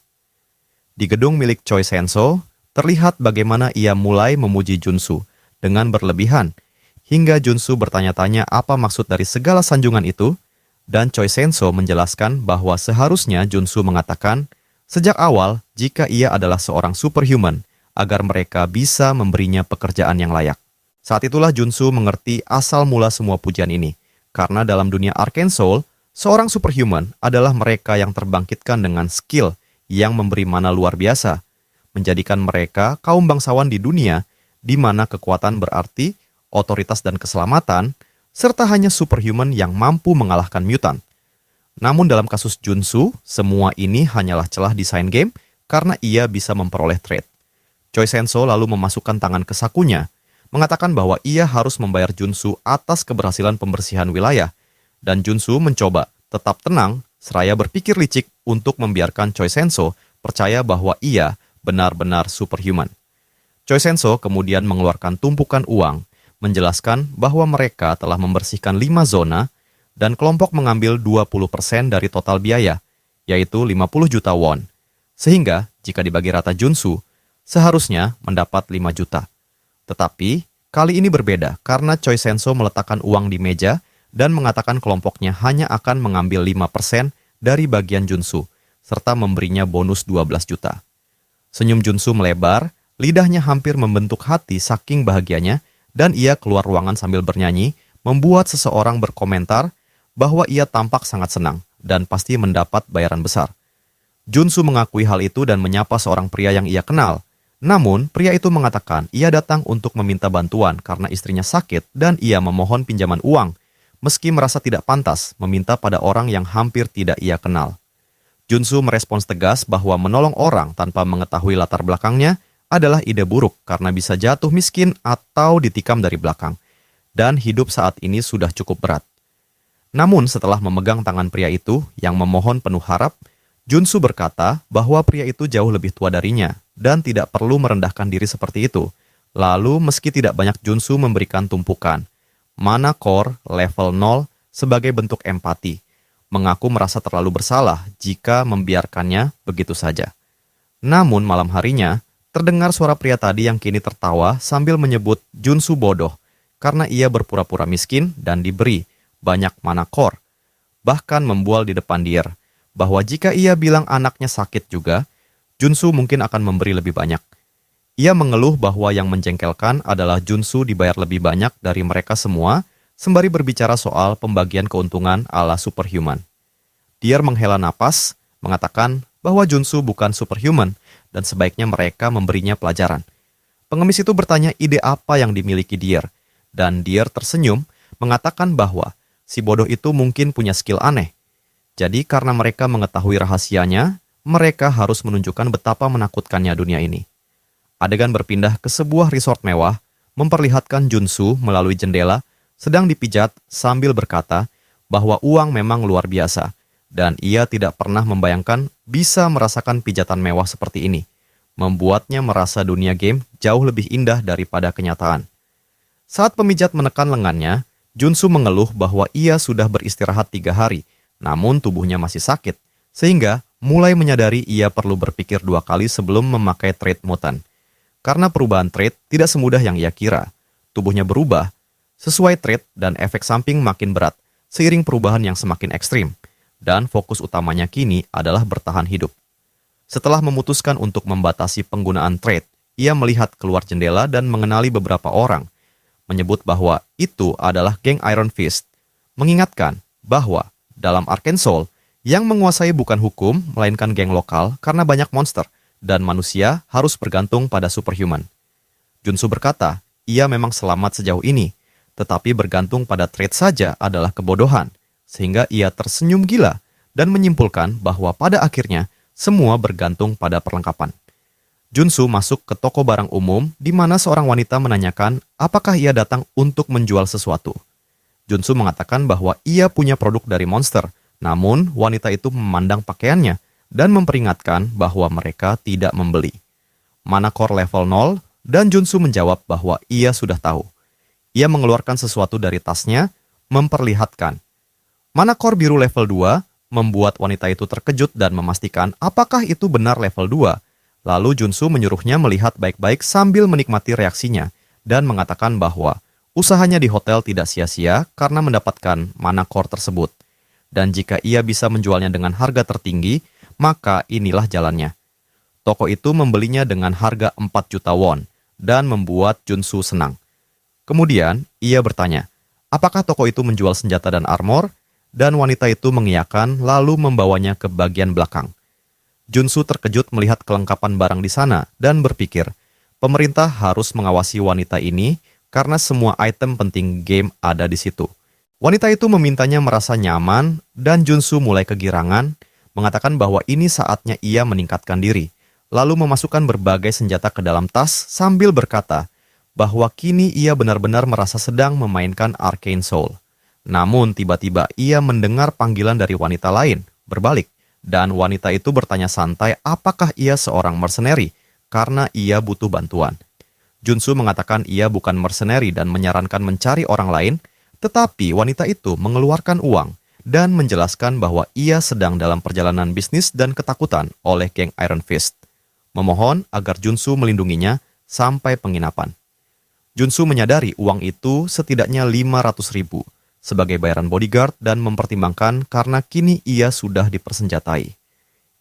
Di gedung milik Choi Senso, terlihat bagaimana ia mulai memuji Junsu dengan berlebihan, hingga Junsu bertanya-tanya apa maksud dari segala sanjungan itu, dan Choi Senso menjelaskan bahwa seharusnya Junsu mengatakan sejak awal jika ia adalah seorang superhuman, agar mereka bisa memberinya pekerjaan yang layak. Saat itulah Junsu mengerti asal mula semua pujian ini, karena dalam dunia Arcane Soul, seorang superhuman adalah mereka yang terbangkitkan dengan skill yang memberi mana luar biasa, menjadikan mereka kaum bangsawan di dunia, di mana kekuatan berarti otoritas dan keselamatan, serta hanya superhuman yang mampu mengalahkan mutan. Namun dalam kasus Junsu, semua ini hanyalah celah desain game karena ia bisa memperoleh trade. Choi Senso lalu memasukkan tangan ke sakunya, mengatakan bahwa ia harus membayar Junsu atas keberhasilan pembersihan wilayah, dan Junsu mencoba tetap tenang seraya berpikir licik untuk membiarkan Choi Senso percaya bahwa ia benar-benar superhuman. Choi Senso kemudian mengeluarkan tumpukan uang, menjelaskan bahwa mereka telah membersihkan 5 zona dan kelompok mengambil 20% dari total biaya, yaitu 50 juta won. Sehingga jika dibagi rata Junsu, seharusnya mendapat 5 juta. Tetapi, kali ini berbeda karena Choi Senso meletakkan uang di meja dan mengatakan kelompoknya hanya akan mengambil 5% dari bagian Junsu, serta memberinya bonus 12 juta. Senyum Junsu melebar, lidahnya hampir membentuk hati saking bahagianya, dan ia keluar ruangan sambil bernyanyi, membuat seseorang berkomentar bahwa ia tampak sangat senang dan pasti mendapat bayaran besar. Junsu mengakui hal itu dan menyapa seorang pria yang ia kenal. Namun, pria itu mengatakan ia datang untuk meminta bantuan karena istrinya sakit dan ia memohon pinjaman uang, meski merasa tidak pantas meminta pada orang yang hampir tidak ia kenal. Junsu merespons tegas bahwa menolong orang tanpa mengetahui latar belakangnya adalah ide buruk karena bisa jatuh miskin atau ditikam dari belakang, dan hidup saat ini sudah cukup berat. Namun, setelah memegang tangan pria itu yang memohon penuh harap, Junsu berkata bahwa pria itu jauh lebih tua darinya dan tidak perlu merendahkan diri seperti itu. Lalu meski tidak banyak Junsu memberikan tumpukan, mana core level 0 sebagai bentuk empati, mengaku merasa terlalu bersalah jika membiarkannya begitu saja. Namun malam harinya, terdengar suara pria tadi yang kini tertawa sambil menyebut Junsu bodoh karena ia berpura-pura miskin dan diberi banyak mana core. Bahkan membual di depan Deer bahwa jika ia bilang anaknya sakit juga, Junsu mungkin akan memberi lebih banyak. Ia mengeluh bahwa yang menjengkelkan adalah Junsu dibayar lebih banyak dari mereka semua, sembari berbicara soal pembagian keuntungan ala superhuman. Deer menghela napas, mengatakan bahwa Junsu bukan superhuman, dan sebaiknya mereka memberinya pelajaran. Pengemis itu bertanya ide apa yang dimiliki Deer, dan Deer tersenyum, mengatakan bahwa si bodoh itu mungkin punya skill aneh. Jadi karena mereka mengetahui rahasianya, mereka harus menunjukkan betapa menakutkannya dunia ini. Adegan berpindah ke sebuah resort mewah, memperlihatkan Junsu melalui jendela, sedang dipijat sambil berkata bahwa uang memang luar biasa, dan ia tidak pernah membayangkan bisa merasakan pijatan mewah seperti ini, membuatnya merasa dunia game jauh lebih indah daripada kenyataan. Saat pemijat menekan lengannya, Junsu mengeluh bahwa ia sudah beristirahat 3 hari, namun tubuhnya masih sakit, sehingga mulai menyadari ia perlu berpikir 2 kali sebelum memakai trait mutan. Karena perubahan trait tidak semudah yang ia kira. Tubuhnya berubah, sesuai trait dan efek samping makin berat, seiring perubahan yang semakin ekstrim, dan fokus utamanya kini adalah bertahan hidup. Setelah memutuskan untuk membatasi penggunaan trait, ia melihat keluar jendela dan mengenali beberapa orang, menyebut bahwa itu adalah geng Iron Fist, mengingatkan bahwa dalam Arcane Soul, yang menguasai bukan hukum, melainkan geng lokal karena banyak monster, dan manusia harus bergantung pada superhuman. Junsu berkata, ia memang selamat sejauh ini, tetapi bergantung pada trade saja adalah kebodohan, sehingga ia tersenyum gila dan menyimpulkan bahwa pada akhirnya semua bergantung pada perlengkapan. Junsu masuk ke toko barang umum di mana seorang wanita menanyakan apakah ia datang untuk menjual sesuatu. Junsu mengatakan bahwa ia punya produk dari Monster, namun wanita itu memandang pakaiannya dan memperingatkan bahwa mereka tidak membeli. Manakor level 0 dan Junsu menjawab bahwa ia sudah tahu. Ia mengeluarkan sesuatu dari tasnya, memperlihatkan. Manakor biru level 2 membuat wanita itu terkejut dan memastikan apakah itu benar level 2. Lalu Junsu menyuruhnya melihat baik-baik sambil menikmati reaksinya dan mengatakan bahwa usahanya di hotel tidak sia-sia karena mendapatkan manakor tersebut. Dan jika ia bisa menjualnya dengan harga tertinggi, maka inilah jalannya. Toko itu membelinya dengan harga 4 juta won dan membuat Junsu senang. Kemudian, ia bertanya, apakah toko itu menjual senjata dan armor? Dan wanita itu mengiyakan lalu membawanya ke bagian belakang. Junsu terkejut melihat kelengkapan barang di sana dan berpikir, pemerintah harus mengawasi wanita ini karena semua item penting game ada di situ. Wanita itu memintanya merasa nyaman dan Junsu mulai kegirangan, mengatakan bahwa ini saatnya ia meningkatkan diri, lalu memasukkan berbagai senjata ke dalam tas sambil berkata bahwa kini ia benar-benar merasa sedang memainkan Arcane Soul. Namun tiba-tiba ia mendengar panggilan dari wanita lain, berbalik, dan wanita itu bertanya santai apakah ia seorang mercenary karena ia butuh bantuan. Junsu mengatakan ia bukan mercenary dan menyarankan mencari orang lain, tetapi wanita itu mengeluarkan uang dan menjelaskan bahwa ia sedang dalam perjalanan bisnis dan ketakutan oleh geng Iron Fist. Memohon agar Junsu melindunginya sampai penginapan. Junsu menyadari uang itu setidaknya 500.000 sebagai bayaran bodyguard dan mempertimbangkan karena kini ia sudah dipersenjatai.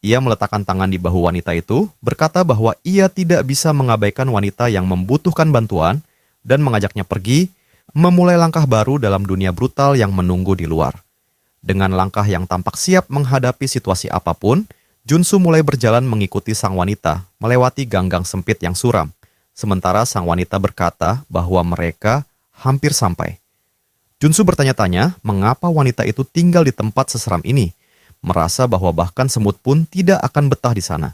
Ia meletakkan tangan di bahu wanita itu, berkata bahwa ia tidak bisa mengabaikan wanita yang membutuhkan bantuan dan mengajaknya pergi, memulai langkah baru dalam dunia brutal yang menunggu di luar. Dengan langkah yang tampak siap menghadapi situasi apapun, Junsu mulai berjalan mengikuti sang wanita, melewati gang-gang sempit yang suram. Sementara sang wanita berkata bahwa mereka hampir sampai. Junsu bertanya-tanya mengapa wanita itu tinggal di tempat seseram ini, merasa bahwa bahkan semut pun tidak akan betah di sana.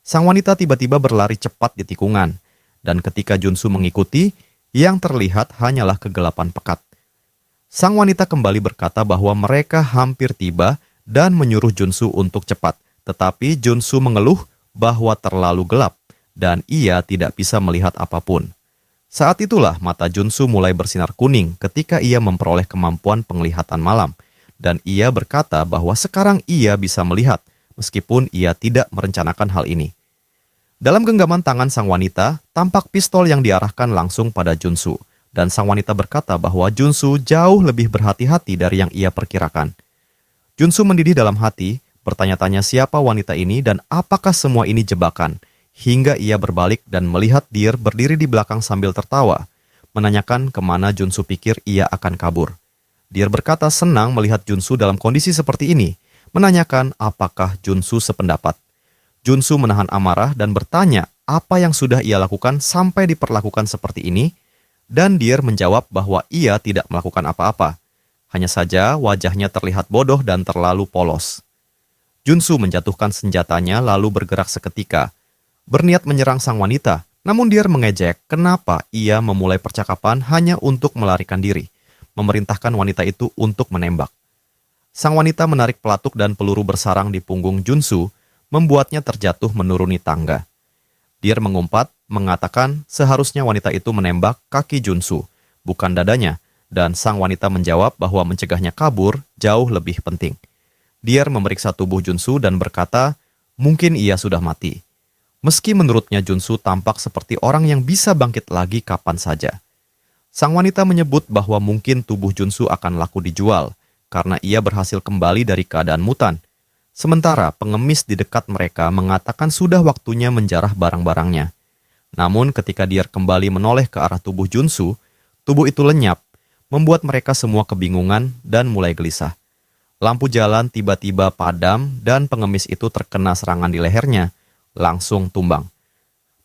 Sang wanita tiba-tiba berlari cepat di tikungan, dan ketika Junsu mengikuti, yang terlihat hanyalah kegelapan pekat. Sang wanita kembali berkata bahwa mereka hampir tiba dan menyuruh Junsu untuk cepat, tetapi Junsu mengeluh bahwa terlalu gelap dan ia tidak bisa melihat apapun. Saat itulah mata Junsu mulai bersinar kuning ketika ia memperoleh kemampuan penglihatan malam, dan ia berkata bahwa sekarang ia bisa melihat, meskipun ia tidak merencanakan hal ini. Dalam genggaman tangan sang wanita, tampak pistol yang diarahkan langsung pada Junsu, dan sang wanita berkata bahwa Junsu jauh lebih berhati-hati dari yang ia perkirakan. Junsu mendidih dalam hati, bertanya-tanya siapa wanita ini dan apakah semua ini jebakan, hingga ia berbalik dan melihat Deer berdiri di belakang sambil tertawa, menanyakan kemana Junsu pikir ia akan kabur. Deer berkata senang melihat Junsu dalam kondisi seperti ini, menanyakan apakah Junsu sependapat. Junsu menahan amarah dan bertanya apa yang sudah ia lakukan sampai diperlakukan seperti ini, dan Deer menjawab bahwa ia tidak melakukan apa-apa. Hanya saja wajahnya terlihat bodoh dan terlalu polos. Junsu menjatuhkan senjatanya lalu bergerak seketika, berniat menyerang sang wanita, namun Deer mengejek kenapa ia memulai percakapan hanya untuk melarikan diri, memerintahkan wanita itu untuk menembak. Sang wanita menarik pelatuk dan peluru bersarang di punggung Junsu, membuatnya terjatuh menuruni tangga. Deer mengumpat, mengatakan seharusnya wanita itu menembak kaki Junsu, bukan dadanya, dan sang wanita menjawab bahwa mencegahnya kabur jauh lebih penting. Deer memeriksa tubuh Junsu dan berkata, mungkin ia sudah mati. Meski menurutnya Junsu tampak seperti orang yang bisa bangkit lagi kapan saja. Sang wanita menyebut bahwa mungkin tubuh Junsu akan laku dijual, karena ia berhasil kembali dari keadaan mutan. Sementara pengemis di dekat mereka mengatakan sudah waktunya menjarah barang-barangnya. Namun ketika Deer kembali menoleh ke arah tubuh Junsu, tubuh itu lenyap, membuat mereka semua kebingungan dan mulai gelisah. Lampu jalan tiba-tiba padam dan pengemis itu terkena serangan di lehernya, langsung tumbang.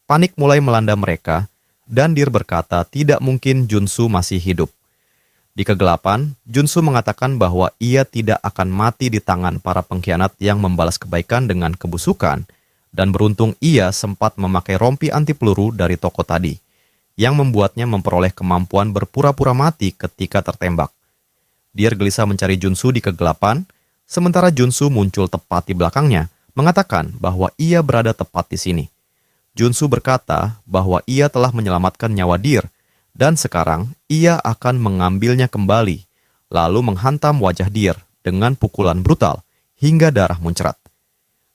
Panik mulai melanda mereka, dan Deer berkata tidak mungkin Junsu masih hidup. Di kegelapan, Junsu mengatakan bahwa ia tidak akan mati di tangan para pengkhianat yang membalas kebaikan dengan kebusukan, dan beruntung ia sempat memakai rompi anti peluru dari toko tadi, yang membuatnya memperoleh kemampuan berpura-pura mati ketika tertembak. Deer gelisah mencari Junsu di kegelapan, sementara Junsu muncul tepat di belakangnya, mengatakan bahwa ia berada tepat di sini. Junsu berkata bahwa ia telah menyelamatkan nyawa Deer, dan sekarang ia akan mengambilnya kembali, lalu menghantam wajah Deer dengan pukulan brutal hingga darah muncrat.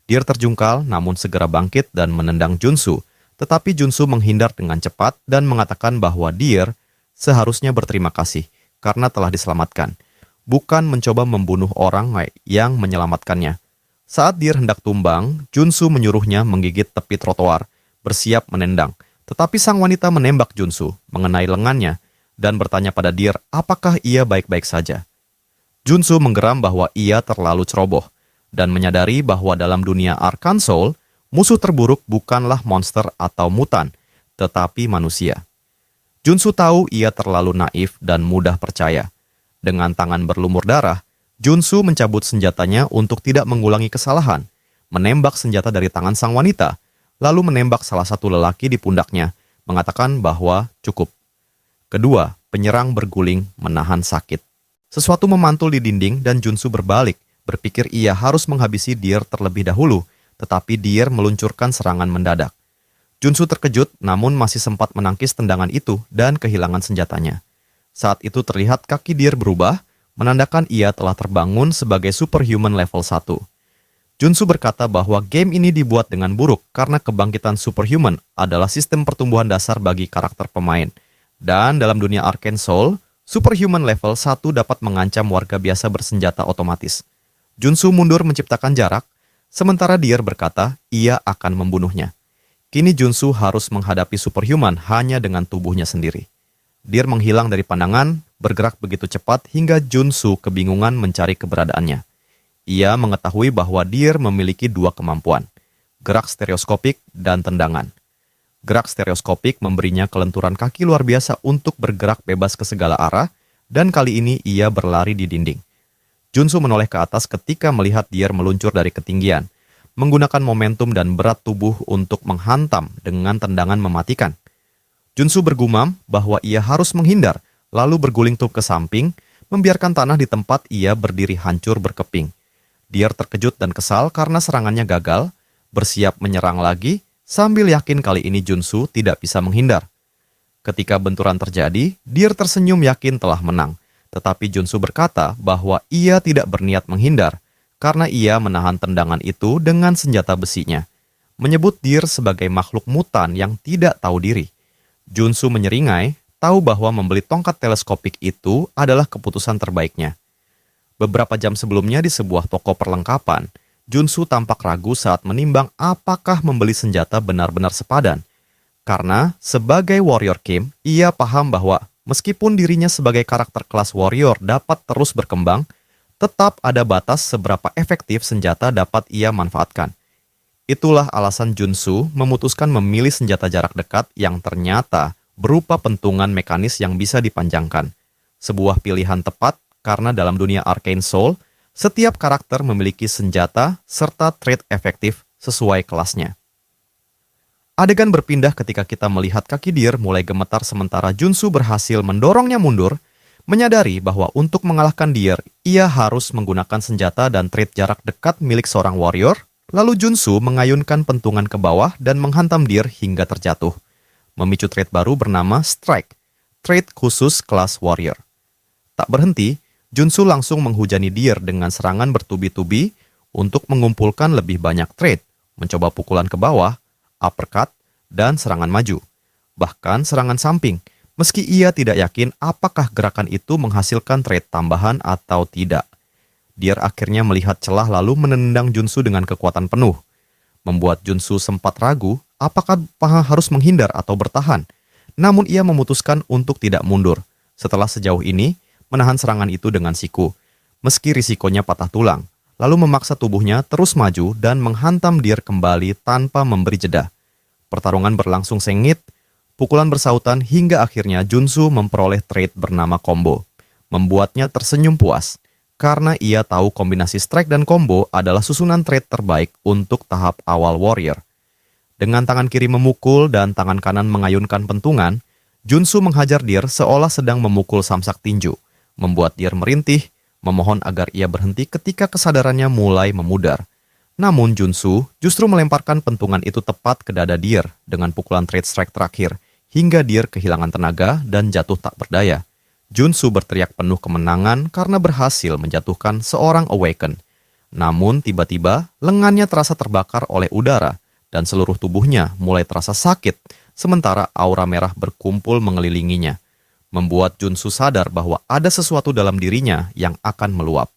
Deer terjungkal namun segera bangkit dan menendang Junsu, tetapi Junsu menghindar dengan cepat dan mengatakan bahwa Deer seharusnya berterima kasih karena telah diselamatkan, bukan mencoba membunuh orang yang menyelamatkannya. Saat Deer hendak tumbang, Junsu menyuruhnya menggigit tepi trotoar, bersiap menendang. Tetapi sang wanita menembak Junsu, mengenai lengannya, dan bertanya pada Deer apakah ia baik-baik saja. Junsu menggeram bahwa ia terlalu ceroboh, dan menyadari bahwa dalam dunia Arcane Soul, musuh terburuk bukanlah monster atau mutan, tetapi manusia. Junsu tahu ia terlalu naif dan mudah percaya. Dengan tangan berlumur darah, Junsu mencabut senjatanya untuk tidak mengulangi kesalahan, menembak senjata dari tangan sang wanita, lalu menembak salah satu lelaki di pundaknya, mengatakan bahwa cukup. Kedua, penyerang berguling menahan sakit. Sesuatu memantul di dinding dan Junsu berbalik, berpikir ia harus menghabisi Deer terlebih dahulu, tetapi Deer meluncurkan serangan mendadak. Junsu terkejut namun masih sempat menangkis tendangan itu dan kehilangan senjatanya. Saat itu terlihat kaki Deer berubah, menandakan ia telah terbangun sebagai superhuman level 1. Junsu berkata bahwa game ini dibuat dengan buruk karena kebangkitan superhuman adalah sistem pertumbuhan dasar bagi karakter pemain. Dan dalam dunia Arcane Soul, superhuman level 1 dapat mengancam warga biasa bersenjata otomatis. Junsu mundur menciptakan jarak, sementara Deer berkata ia akan membunuhnya. Kini Junsu harus menghadapi superhuman hanya dengan tubuhnya sendiri. Deer menghilang dari pandangan, bergerak begitu cepat hingga Junsu kebingungan mencari keberadaannya. Ia mengetahui bahwa Deer memiliki dua kemampuan, gerak stereoskopik dan tendangan. Gerak stereoskopik memberinya kelenturan kaki luar biasa untuk bergerak bebas ke segala arah, dan kali ini ia berlari di dinding. Junsu menoleh ke atas ketika melihat Deer meluncur dari ketinggian, menggunakan momentum dan berat tubuh untuk menghantam dengan tendangan mematikan. Junsu bergumam bahwa ia harus menghindar, lalu berguling ke samping, membiarkan tanah di tempat ia berdiri hancur berkeping. Deer terkejut dan kesal karena serangannya gagal, bersiap menyerang lagi, sambil yakin kali ini Junsu tidak bisa menghindar. Ketika benturan terjadi, Deer tersenyum yakin telah menang, tetapi Junsu berkata bahwa ia tidak berniat menghindar, karena ia menahan tendangan itu dengan senjata besinya, menyebut Deer sebagai makhluk mutan yang tidak tahu diri. Junsu menyeringai, tahu bahwa membeli tongkat teleskopik itu adalah keputusan terbaiknya. Beberapa jam sebelumnya di sebuah toko perlengkapan, Junsu tampak ragu saat menimbang apakah membeli senjata benar-benar sepadan. Karena sebagai warrior king, ia paham bahwa meskipun dirinya sebagai karakter kelas warrior dapat terus berkembang, tetap ada batas seberapa efektif senjata dapat ia manfaatkan. Itulah alasan Junsu memutuskan memilih senjata jarak dekat yang ternyata berupa pentungan mekanis yang bisa dipanjangkan. Sebuah pilihan tepat karena dalam dunia Arcane Soul, setiap karakter memiliki senjata serta trait efektif sesuai kelasnya. Adegan berpindah ketika kita melihat kaki Deer mulai gemetar sementara Junsu berhasil mendorongnya mundur, menyadari bahwa untuk mengalahkan Deer, ia harus menggunakan senjata dan trait jarak dekat milik seorang warrior, lalu Junsu mengayunkan pentungan ke bawah dan menghantam Deer hingga terjatuh, memicu trait baru bernama Strike, trait khusus kelas warrior. Tak berhenti, Junsu langsung menghujani Deer dengan serangan bertubi-tubi untuk mengumpulkan lebih banyak trait, mencoba pukulan ke bawah, uppercut, dan serangan maju. Bahkan serangan samping, meski ia tidak yakin apakah gerakan itu menghasilkan trait tambahan atau tidak. Deer akhirnya melihat celah lalu menendang Junsu dengan kekuatan penuh, membuat Junsu sempat ragu apakah harus menghindar atau bertahan. Namun ia memutuskan untuk tidak mundur. Setelah sejauh ini, menahan serangan itu dengan siku, meski risikonya patah tulang, lalu memaksa tubuhnya terus maju dan menghantam Deer kembali tanpa memberi jeda. Pertarungan berlangsung sengit, pukulan bersautan hingga akhirnya Junsu memperoleh trait bernama combo, membuatnya tersenyum puas, karena ia tahu kombinasi strike dan combo adalah susunan trade terbaik untuk tahap awal warrior. Dengan tangan kiri memukul dan tangan kanan mengayunkan pentungan, Junsu menghajar Deer seolah sedang memukul samsak tinju, membuat Deer merintih, memohon agar ia berhenti ketika kesadarannya mulai memudar. Namun Junsu justru melemparkan pentungan itu tepat ke dada Deer dengan pukulan trade strike terakhir, hingga Deer kehilangan tenaga dan jatuh tak berdaya. Junsu berteriak penuh kemenangan karena berhasil menjatuhkan seorang Awaken. Namun tiba-tiba lengannya terasa terbakar oleh udara dan seluruh tubuhnya mulai terasa sakit sementara aura merah berkumpul mengelilinginya, membuat Junsu sadar bahwa ada sesuatu dalam dirinya yang akan meluap.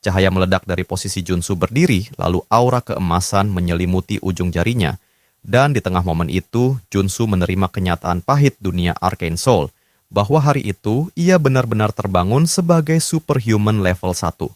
Cahaya meledak dari posisi Junsu berdiri, lalu aura keemasan menyelimuti ujung jarinya, dan di tengah momen itu Junsu menerima kenyataan pahit dunia Arcane Soul, bahwa hari itu ia benar-benar terbangun sebagai superhuman level 1.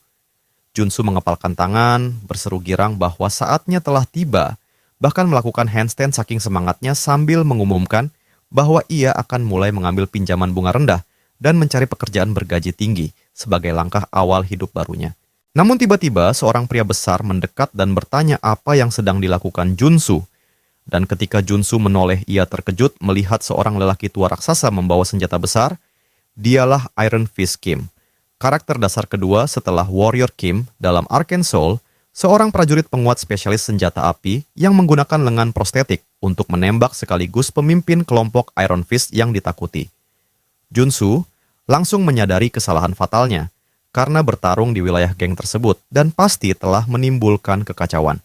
Junsu mengepalkan tangan, berseru girang bahwa saatnya telah tiba, bahkan melakukan handstand saking semangatnya sambil mengumumkan bahwa ia akan mulai mengambil pinjaman bunga rendah dan mencari pekerjaan bergaji tinggi sebagai langkah awal hidup barunya. Namun tiba-tiba seorang pria besar mendekat dan bertanya apa yang sedang dilakukan Junsu. Dan ketika Junsu menoleh, ia terkejut melihat seorang lelaki tua raksasa membawa senjata besar. Dialah Iron Fist Kim, karakter dasar kedua setelah Warrior Kim dalam Arcane Soul, seorang prajurit penguat spesialis senjata api yang menggunakan lengan prostetik untuk menembak sekaligus pemimpin kelompok Iron Fist yang ditakuti. Junsu langsung menyadari kesalahan fatalnya karena bertarung di wilayah geng tersebut dan pasti telah menimbulkan kekacauan.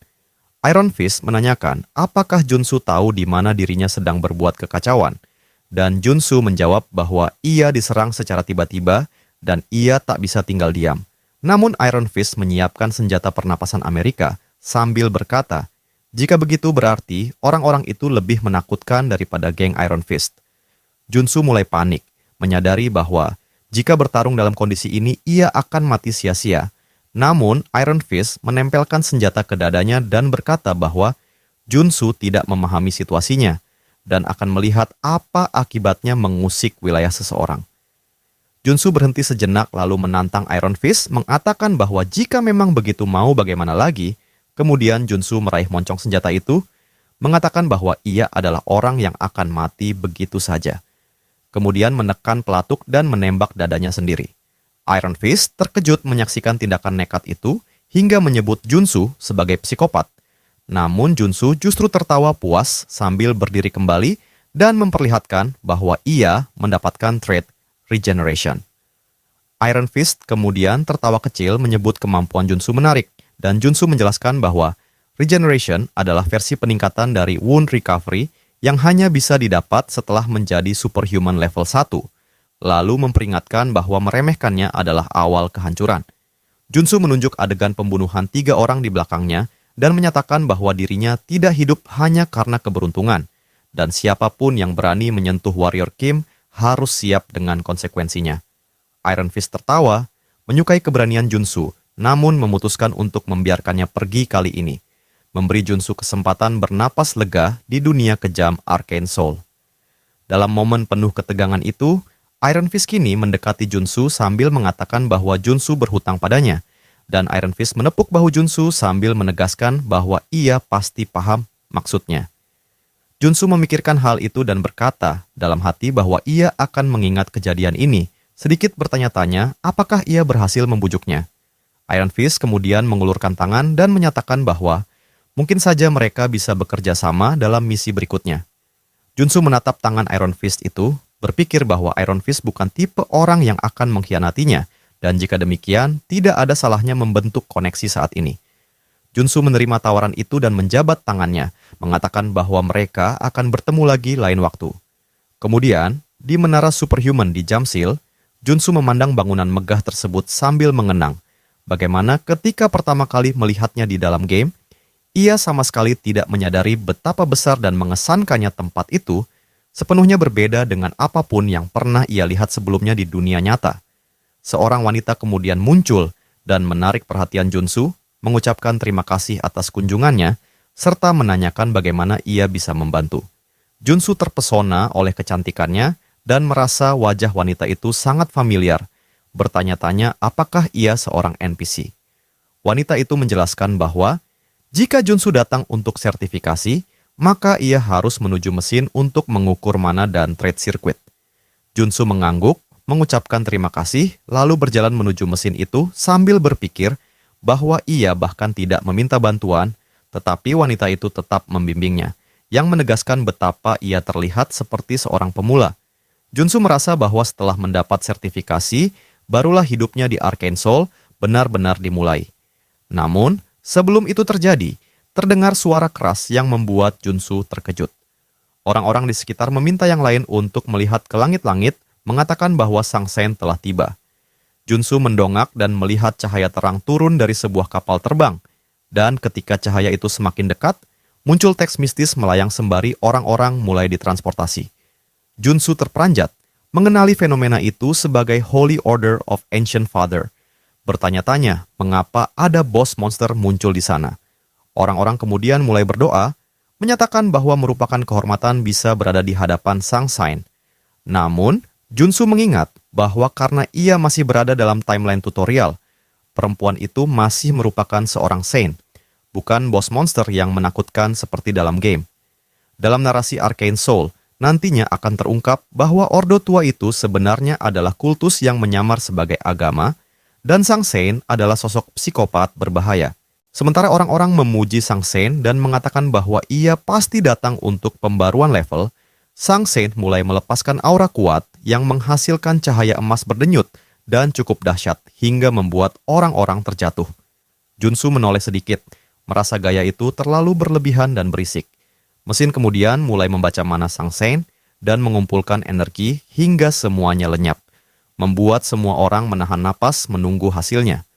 Iron Fist menanyakan apakah Junsu tahu di mana dirinya sedang berbuat kekacauan, dan Junsu menjawab bahwa ia diserang secara tiba-tiba dan ia tak bisa tinggal diam. Namun Iron Fist menyiapkan senjata pernapasan Amerika sambil berkata, jika begitu berarti orang-orang itu lebih menakutkan daripada geng Iron Fist. Junsu mulai panik, menyadari bahwa jika bertarung dalam kondisi ini ia akan mati sia-sia. Namun Iron Fist menempelkan senjata ke dadanya dan berkata bahwa Junsu tidak memahami situasinya dan akan melihat apa akibatnya mengusik wilayah seseorang. Junsu berhenti sejenak lalu menantang Iron Fist, mengatakan bahwa jika memang begitu mau bagaimana lagi. Kemudian Junsu meraih moncong senjata itu, mengatakan bahwa ia adalah orang yang akan mati begitu saja. Kemudian menekan pelatuk dan menembak dadanya sendiri. Iron Fist terkejut menyaksikan tindakan nekat itu hingga menyebut Junsu sebagai psikopat. Namun Junsu justru tertawa puas sambil berdiri kembali dan memperlihatkan bahwa ia mendapatkan trait Regeneration. Iron Fist kemudian tertawa kecil menyebut kemampuan Junsu menarik, dan Junsu menjelaskan bahwa Regeneration adalah versi peningkatan dari Wound Recovery yang hanya bisa didapat setelah menjadi superhuman level 1, lalu memperingatkan bahwa meremehkannya adalah awal kehancuran. Junsu menunjuk adegan pembunuhan 3 orang di belakangnya dan menyatakan bahwa dirinya tidak hidup hanya karena keberuntungan, dan siapapun yang berani menyentuh Warrior Kim harus siap dengan konsekuensinya. Iron Fist tertawa, menyukai keberanian Junsu, namun memutuskan untuk membiarkannya pergi kali ini, memberi Junsu kesempatan bernapas lega di dunia kejam Arcane Soul. Dalam momen penuh ketegangan itu, Iron Fist kini mendekati Junsu sambil mengatakan bahwa Junsu berhutang padanya, dan Iron Fist menepuk bahu Junsu sambil menegaskan bahwa ia pasti paham maksudnya. Junsu memikirkan hal itu dan berkata dalam hati bahwa ia akan mengingat kejadian ini, sedikit bertanya-tanya apakah ia berhasil membujuknya. Iron Fist kemudian mengulurkan tangan dan menyatakan bahwa mungkin saja mereka bisa bekerja sama dalam misi berikutnya. Junsu menatap tangan Iron Fist itu, berpikir bahwa Iron Fist bukan tipe orang yang akan mengkhianatinya, dan jika demikian, tidak ada salahnya membentuk koneksi saat ini. Junsu menerima tawaran itu dan menjabat tangannya, mengatakan bahwa mereka akan bertemu lagi lain waktu. Kemudian, di menara superhuman di Jamsil, Junsu memandang bangunan megah tersebut sambil mengenang, bagaimana ketika pertama kali melihatnya di dalam game, ia sama sekali tidak menyadari betapa besar dan mengesankannya tempat itu, sepenuhnya berbeda dengan apapun yang pernah ia lihat sebelumnya di dunia nyata. Seorang wanita kemudian muncul dan menarik perhatian Junsu, mengucapkan terima kasih atas kunjungannya, serta menanyakan bagaimana ia bisa membantu. Junsu terpesona oleh kecantikannya dan merasa wajah wanita itu sangat familiar, bertanya-tanya apakah ia seorang NPC. Wanita itu menjelaskan bahwa jika Junsu datang untuk sertifikasi, maka ia harus menuju mesin untuk mengukur mana dan trade circuit. Junsu mengangguk, mengucapkan terima kasih, lalu berjalan menuju mesin itu sambil berpikir bahwa ia bahkan tidak meminta bantuan, tetapi wanita itu tetap membimbingnya, yang menegaskan betapa ia terlihat seperti seorang pemula. Junsu merasa bahwa setelah mendapat sertifikasi, barulah hidupnya di Arcane Soul benar-benar dimulai. Namun, sebelum itu terjadi, terdengar suara keras yang membuat Junsu terkejut. Orang-orang di sekitar meminta yang lain untuk melihat ke langit-langit, mengatakan bahwa Sang Sen telah tiba. Junsu mendongak dan melihat cahaya terang turun dari sebuah kapal terbang. Dan ketika cahaya itu semakin dekat, muncul teks mistis melayang sembari orang-orang mulai ditransportasi. Junsu terperanjat, mengenali fenomena itu sebagai Holy Order of Ancient Father. Bertanya-tanya mengapa ada bos monster muncul di sana. Orang-orang kemudian mulai berdoa, menyatakan bahwa merupakan kehormatan bisa berada di hadapan Sang Sen. Namun, Junsu mengingat bahwa karena ia masih berada dalam timeline tutorial, perempuan itu masih merupakan seorang Saint, bukan bos monster yang menakutkan seperti dalam game. Dalam narasi Arcane Soul, nantinya akan terungkap bahwa Ordo Tua itu sebenarnya adalah kultus yang menyamar sebagai agama, dan Sang Sen adalah sosok psikopat berbahaya. Sementara orang-orang memuji Sang Sen dan mengatakan bahwa ia pasti datang untuk pembaruan level, Sang Sen mulai melepaskan aura kuat yang menghasilkan cahaya emas berdenyut dan cukup dahsyat hingga membuat orang-orang terjatuh. Junsu menoleh sedikit, merasa gaya itu terlalu berlebihan dan berisik. Mesin kemudian mulai membaca mana Sang Sen dan mengumpulkan energi hingga semuanya lenyap, membuat semua orang menahan napas menunggu hasilnya.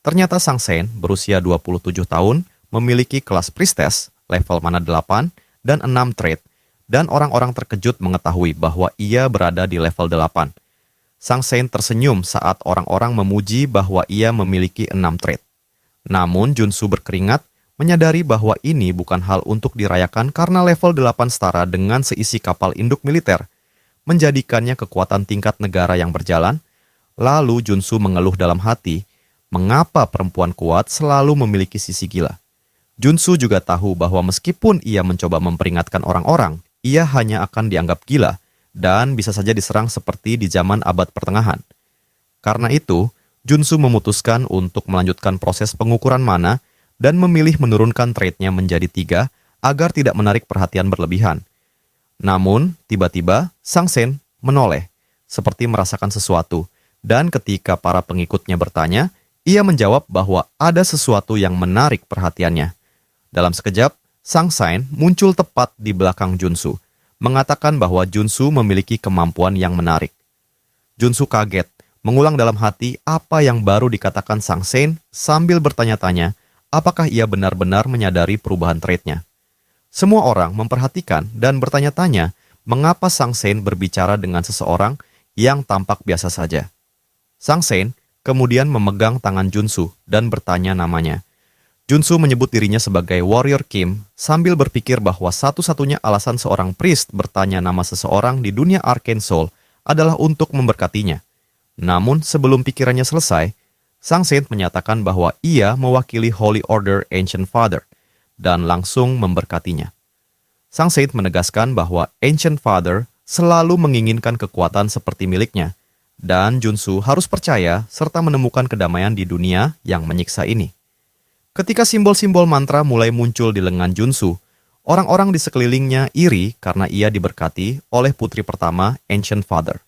Ternyata Sang Sen berusia 27 tahun, memiliki kelas priestess, level mana 8, dan 6 trait, dan orang-orang terkejut mengetahui bahwa ia berada di level 8. Sang Sen tersenyum saat orang-orang memuji bahwa ia memiliki 6 trait. Namun Junsu berkeringat, menyadari bahwa ini bukan hal untuk dirayakan karena level 8 setara dengan seisi kapal induk militer, menjadikannya kekuatan tingkat negara yang berjalan. Lalu Junsu mengeluh dalam hati, mengapa perempuan kuat selalu memiliki sisi gila. Junsu juga tahu bahwa meskipun ia mencoba memperingatkan orang-orang, ia hanya akan dianggap gila dan bisa saja diserang seperti di zaman abad pertengahan. Karena itu, Junsu memutuskan untuk melanjutkan proses pengukuran mana dan memilih menurunkan trait-nya menjadi 3 agar tidak menarik perhatian berlebihan. Namun, tiba-tiba, Sang Sen menoleh, seperti merasakan sesuatu, dan ketika para pengikutnya bertanya, ia menjawab bahwa ada sesuatu yang menarik perhatiannya. Dalam sekejap, Sang Sen muncul tepat di belakang Junsu, mengatakan bahwa Junsu memiliki kemampuan yang menarik. Junsu kaget, mengulang dalam hati apa yang baru dikatakan Sang Sen sambil bertanya-tanya apakah ia benar-benar menyadari perubahan trait-nya. Semua orang memperhatikan dan bertanya-tanya mengapa Sang Sen berbicara dengan seseorang yang tampak biasa saja. Sang Sen kemudian memegang tangan Junsu dan bertanya namanya. Junsu menyebut dirinya sebagai Warrior Kim sambil berpikir bahwa satu-satunya alasan seorang priest bertanya nama seseorang di dunia Arcane Soul adalah untuk memberkatinya. Namun sebelum pikirannya selesai, Sang Sen menyatakan bahwa ia mewakili Holy Order Ancient Father dan langsung memberkatinya. Sang Sen menegaskan bahwa Ancient Father selalu menginginkan kekuatan seperti miliknya, dan Junsu harus percaya serta menemukan kedamaian di dunia yang menyiksa ini. Ketika simbol-simbol mantra mulai muncul di lengan Junsu, orang-orang di sekelilingnya iri karena ia diberkati oleh putri pertama Ancient Father.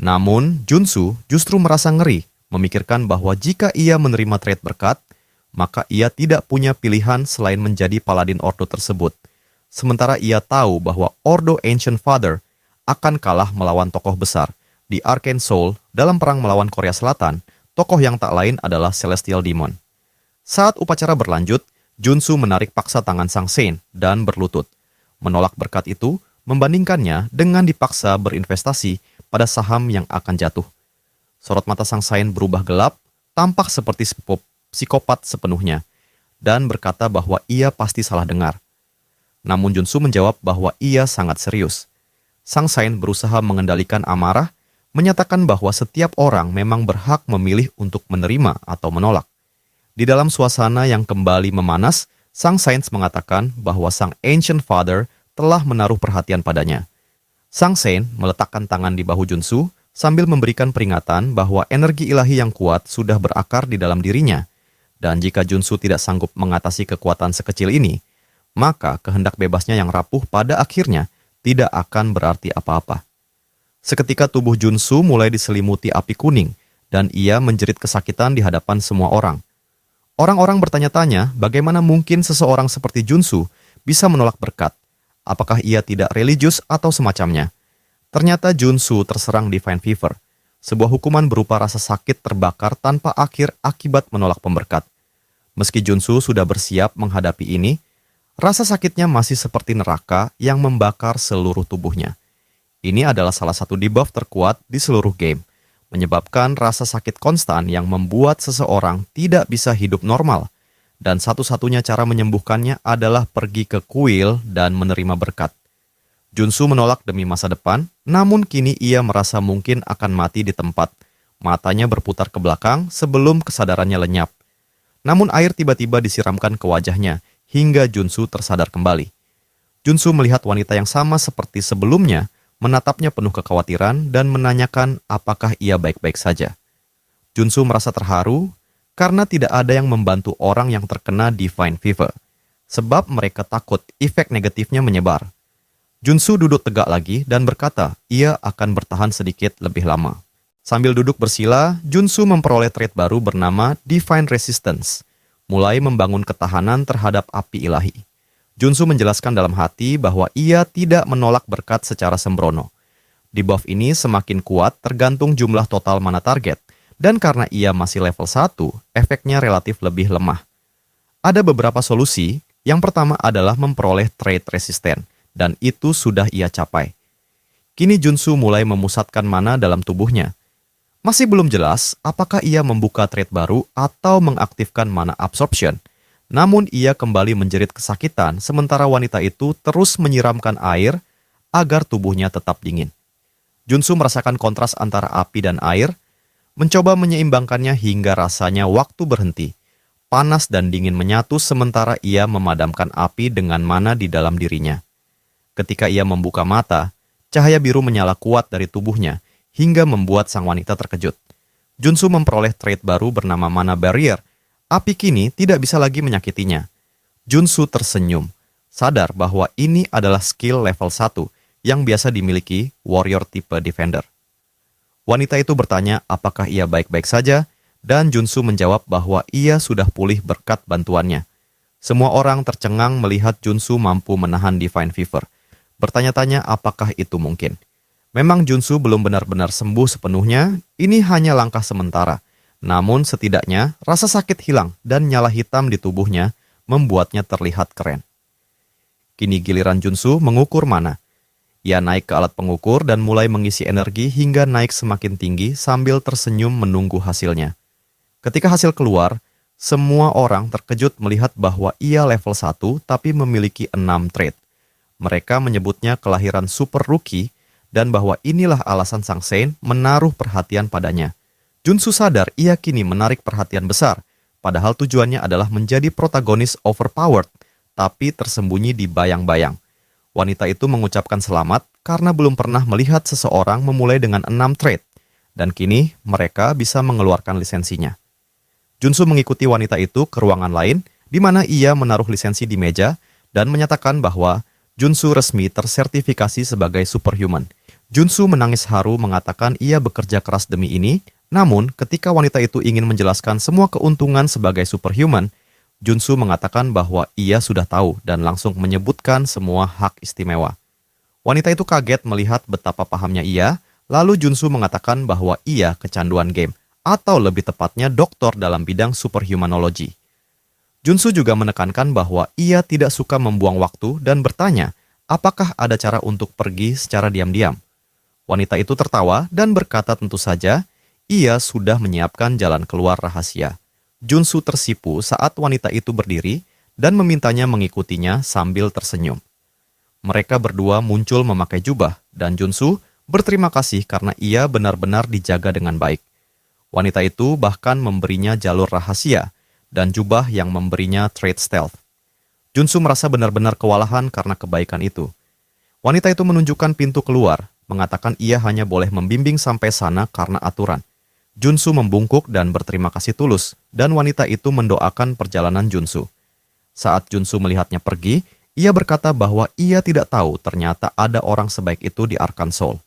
Namun, Junsu justru merasa ngeri, memikirkan bahwa jika ia menerima trait berkat, maka ia tidak punya pilihan selain menjadi paladin ordo tersebut. Sementara ia tahu bahwa Ordo Ancient Father akan kalah melawan tokoh besar di Arcane Soul dalam perang melawan Korea Selatan. Tokoh yang tak lain adalah Celestial Demon. Saat upacara berlanjut, Junsu menarik paksa tangan Sang Sen dan berlutut. Menolak berkat itu membandingkannya dengan dipaksa berinvestasi pada saham yang akan jatuh. Sorot mata Sang Sen berubah gelap, tampak seperti psikopat sepenuhnya, dan berkata bahwa ia pasti salah dengar. Namun Junsu menjawab bahwa ia sangat serius. Sang Sen berusaha mengendalikan amarah, menyatakan bahwa setiap orang memang berhak memilih untuk menerima atau menolak. Di dalam suasana yang kembali memanas, sang sains mengatakan bahwa sang Ancient Father telah menaruh perhatian padanya. Sang saint meletakkan tangan di bahu Junsu sambil memberikan peringatan bahwa energi ilahi yang kuat sudah berakar di dalam dirinya. Dan jika Junsu tidak sanggup mengatasi kekuatan sekecil ini, maka kehendak bebasnya yang rapuh pada akhirnya tidak akan berarti apa-apa. Seketika tubuh Junsu mulai diselimuti api kuning, dan ia menjerit kesakitan di hadapan semua orang. Orang-orang bertanya-tanya bagaimana mungkin seseorang seperti Junsu bisa menolak berkat. Apakah ia tidak religius atau semacamnya? Ternyata Junsu terserang Divine Fever, sebuah hukuman berupa rasa sakit terbakar tanpa akhir akibat menolak pemberkat. Meski Junsu sudah bersiap menghadapi ini, rasa sakitnya masih seperti neraka yang membakar seluruh tubuhnya. Ini adalah salah satu debuff terkuat di seluruh game, menyebabkan rasa sakit konstan yang membuat seseorang tidak bisa hidup normal, dan satu-satunya cara menyembuhkannya adalah pergi ke kuil dan menerima berkat. Junsu menolak demi masa depan, namun kini ia merasa mungkin akan mati di tempat. Matanya berputar ke belakang sebelum kesadarannya lenyap. Namun air tiba-tiba disiramkan ke wajahnya, hingga Junsu tersadar kembali. Junsu melihat wanita yang sama seperti sebelumnya, menatapnya penuh kekhawatiran dan menanyakan apakah ia baik-baik saja. Junsu merasa terharu karena tidak ada yang membantu orang yang terkena Divine Fever, sebab mereka takut efek negatifnya menyebar. Junsu duduk tegak lagi dan berkata ia akan bertahan sedikit lebih lama. Sambil duduk bersila, Junsu memperoleh trait baru bernama Divine Resistance, mulai membangun ketahanan terhadap api ilahi. Junsu menjelaskan dalam hati bahwa ia tidak menolak berkat secara sembrono. Debuff ini semakin kuat tergantung jumlah total mana target, dan karena ia masih level 1, efeknya relatif lebih lemah. Ada beberapa solusi. Yang pertama adalah memperoleh trait resisten, dan itu sudah ia capai. Kini Junsu mulai memusatkan mana dalam tubuhnya. Masih belum jelas apakah ia membuka trait baru atau mengaktifkan mana absorption. Namun ia kembali menjerit kesakitan sementara wanita itu terus menyiramkan air agar tubuhnya tetap dingin. Junsu merasakan kontras antara api dan air, mencoba menyeimbangkannya hingga rasanya waktu berhenti. Panas dan dingin menyatu sementara ia memadamkan api dengan mana di dalam dirinya. Ketika ia membuka mata, cahaya biru menyala kuat dari tubuhnya hingga membuat sang wanita terkejut. Junsu memperoleh trait baru bernama Mana Barrier. Api kini tidak bisa lagi menyakitinya. Junsu tersenyum, sadar bahwa ini adalah skill level 1 yang biasa dimiliki warrior tipe defender. Wanita itu bertanya apakah ia baik-baik saja, dan Junsu menjawab bahwa ia sudah pulih berkat bantuannya. Semua orang tercengang melihat Junsu mampu menahan Divine Fever. Bertanya-tanya apakah itu mungkin. Memang Junsu belum benar-benar sembuh sepenuhnya, ini hanya langkah sementara. Namun setidaknya rasa sakit hilang dan nyala hitam di tubuhnya membuatnya terlihat keren. Kini giliran Junsu mengukur mana. Ia naik ke alat pengukur dan mulai mengisi energi hingga naik semakin tinggi sambil tersenyum menunggu hasilnya. Ketika hasil keluar, semua orang terkejut melihat bahwa ia level 1 tapi memiliki 6 trait. Mereka menyebutnya kelahiran super rookie dan bahwa inilah alasan sang saint menaruh perhatian padanya. Junsu sadar ia kini menarik perhatian besar, padahal tujuannya adalah menjadi protagonis overpowered, tapi tersembunyi di bayang-bayang. Wanita itu mengucapkan selamat karena belum pernah melihat seseorang memulai dengan 6 trait, dan kini mereka bisa mengeluarkan lisensinya. Junsu mengikuti wanita itu ke ruangan lain, di mana ia menaruh lisensi di meja dan menyatakan bahwa Junsu resmi tersertifikasi sebagai superhuman. Junsu menangis haru mengatakan ia bekerja keras demi ini, namun ketika wanita itu ingin menjelaskan semua keuntungan sebagai superhuman, Junsu mengatakan bahwa ia sudah tahu dan langsung menyebutkan semua hak istimewa. Wanita itu kaget melihat betapa pahamnya ia, lalu Junsu mengatakan bahwa ia kecanduan game, atau lebih tepatnya doktor dalam bidang superhumanology. Junsu juga menekankan bahwa ia tidak suka membuang waktu dan bertanya apakah ada cara untuk pergi secara diam-diam. Wanita itu tertawa dan berkata tentu saja ia sudah menyiapkan jalan keluar rahasia. Junsu tersipu saat wanita itu berdiri dan memintanya mengikutinya sambil tersenyum. Mereka berdua muncul memakai jubah dan Junsu berterima kasih karena ia benar-benar dijaga dengan baik. Wanita itu bahkan memberinya jalur rahasia dan jubah yang memberinya trait stealth. Junsu merasa benar-benar kewalahan karena kebaikan itu. Wanita itu menunjukkan pintu keluar, mengatakan ia hanya boleh membimbing sampai sana karena aturan. Junsu membungkuk dan berterima kasih tulus, dan wanita itu mendoakan perjalanan Junsu. Saat Junsu melihatnya pergi, ia berkata bahwa ia tidak tahu ternyata ada orang sebaik itu di Arkansas.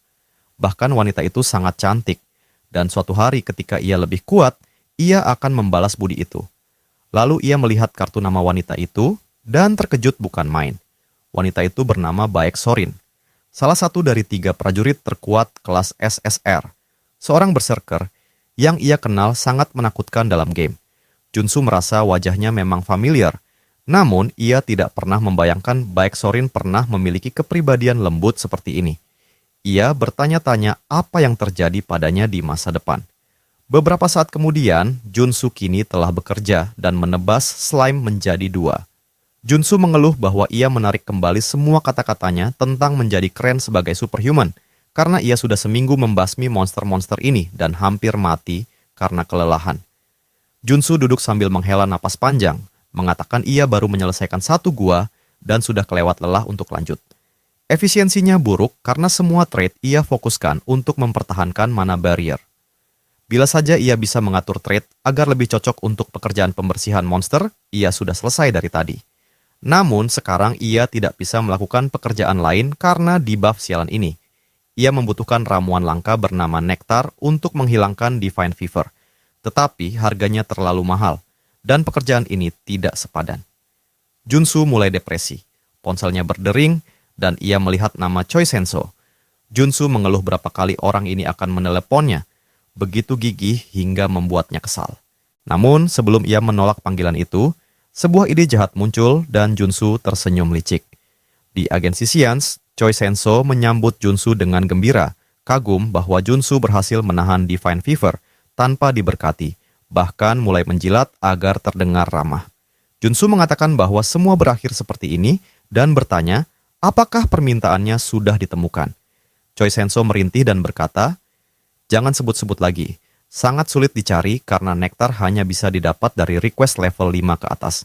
Bahkan wanita itu sangat cantik, dan suatu hari ketika ia lebih kuat, ia akan membalas budi itu. Lalu ia melihat kartu nama wanita itu, dan terkejut bukan main. Wanita itu bernama Baek Sorin, salah satu dari 3 prajurit terkuat kelas SSR, seorang berserker yang ia kenal sangat menakutkan dalam game. Junsu merasa wajahnya memang familiar, namun ia tidak pernah membayangkan Baek Sorin pernah memiliki kepribadian lembut seperti ini. Ia bertanya-tanya apa yang terjadi padanya di masa depan. Beberapa saat kemudian, Junsu kini telah bekerja dan menebas slime menjadi 2. Junsu mengeluh bahwa ia menarik kembali semua kata-katanya tentang menjadi keren sebagai superhuman, karena ia sudah seminggu membasmi monster-monster ini dan hampir mati karena kelelahan. Junsu duduk sambil menghela napas panjang, mengatakan ia baru menyelesaikan 1 gua dan sudah kelewat lelah untuk lanjut. Efisiensinya buruk karena semua trait ia fokuskan untuk mempertahankan mana barrier. Bila saja ia bisa mengatur trait agar lebih cocok untuk pekerjaan pembersihan monster, ia sudah selesai dari tadi. Namun sekarang ia tidak bisa melakukan pekerjaan lain karena debuff sialan ini. Ia membutuhkan ramuan langka bernama nektar untuk menghilangkan Divine Fever. Tetapi harganya terlalu mahal, dan pekerjaan ini tidak sepadan. Junsu mulai depresi. Ponselnya berdering, dan ia melihat nama Choi Senso. Junsu mengeluh berapa kali orang ini akan meneleponnya, begitu gigih hingga membuatnya kesal. Namun sebelum ia menolak panggilan itu, sebuah ide jahat muncul dan Junsu tersenyum licik. Di agensi Sians, Choi Senso menyambut Junsu dengan gembira, kagum bahwa Junsu berhasil menahan Divine Fever tanpa diberkati, bahkan mulai menjilat agar terdengar ramah. Junsu mengatakan bahwa semua berakhir seperti ini dan bertanya, apakah permintaannya sudah ditemukan. Choi Senso merintih dan berkata, jangan sebut-sebut lagi, sangat sulit dicari karena nektar hanya bisa didapat dari request level 5 ke atas.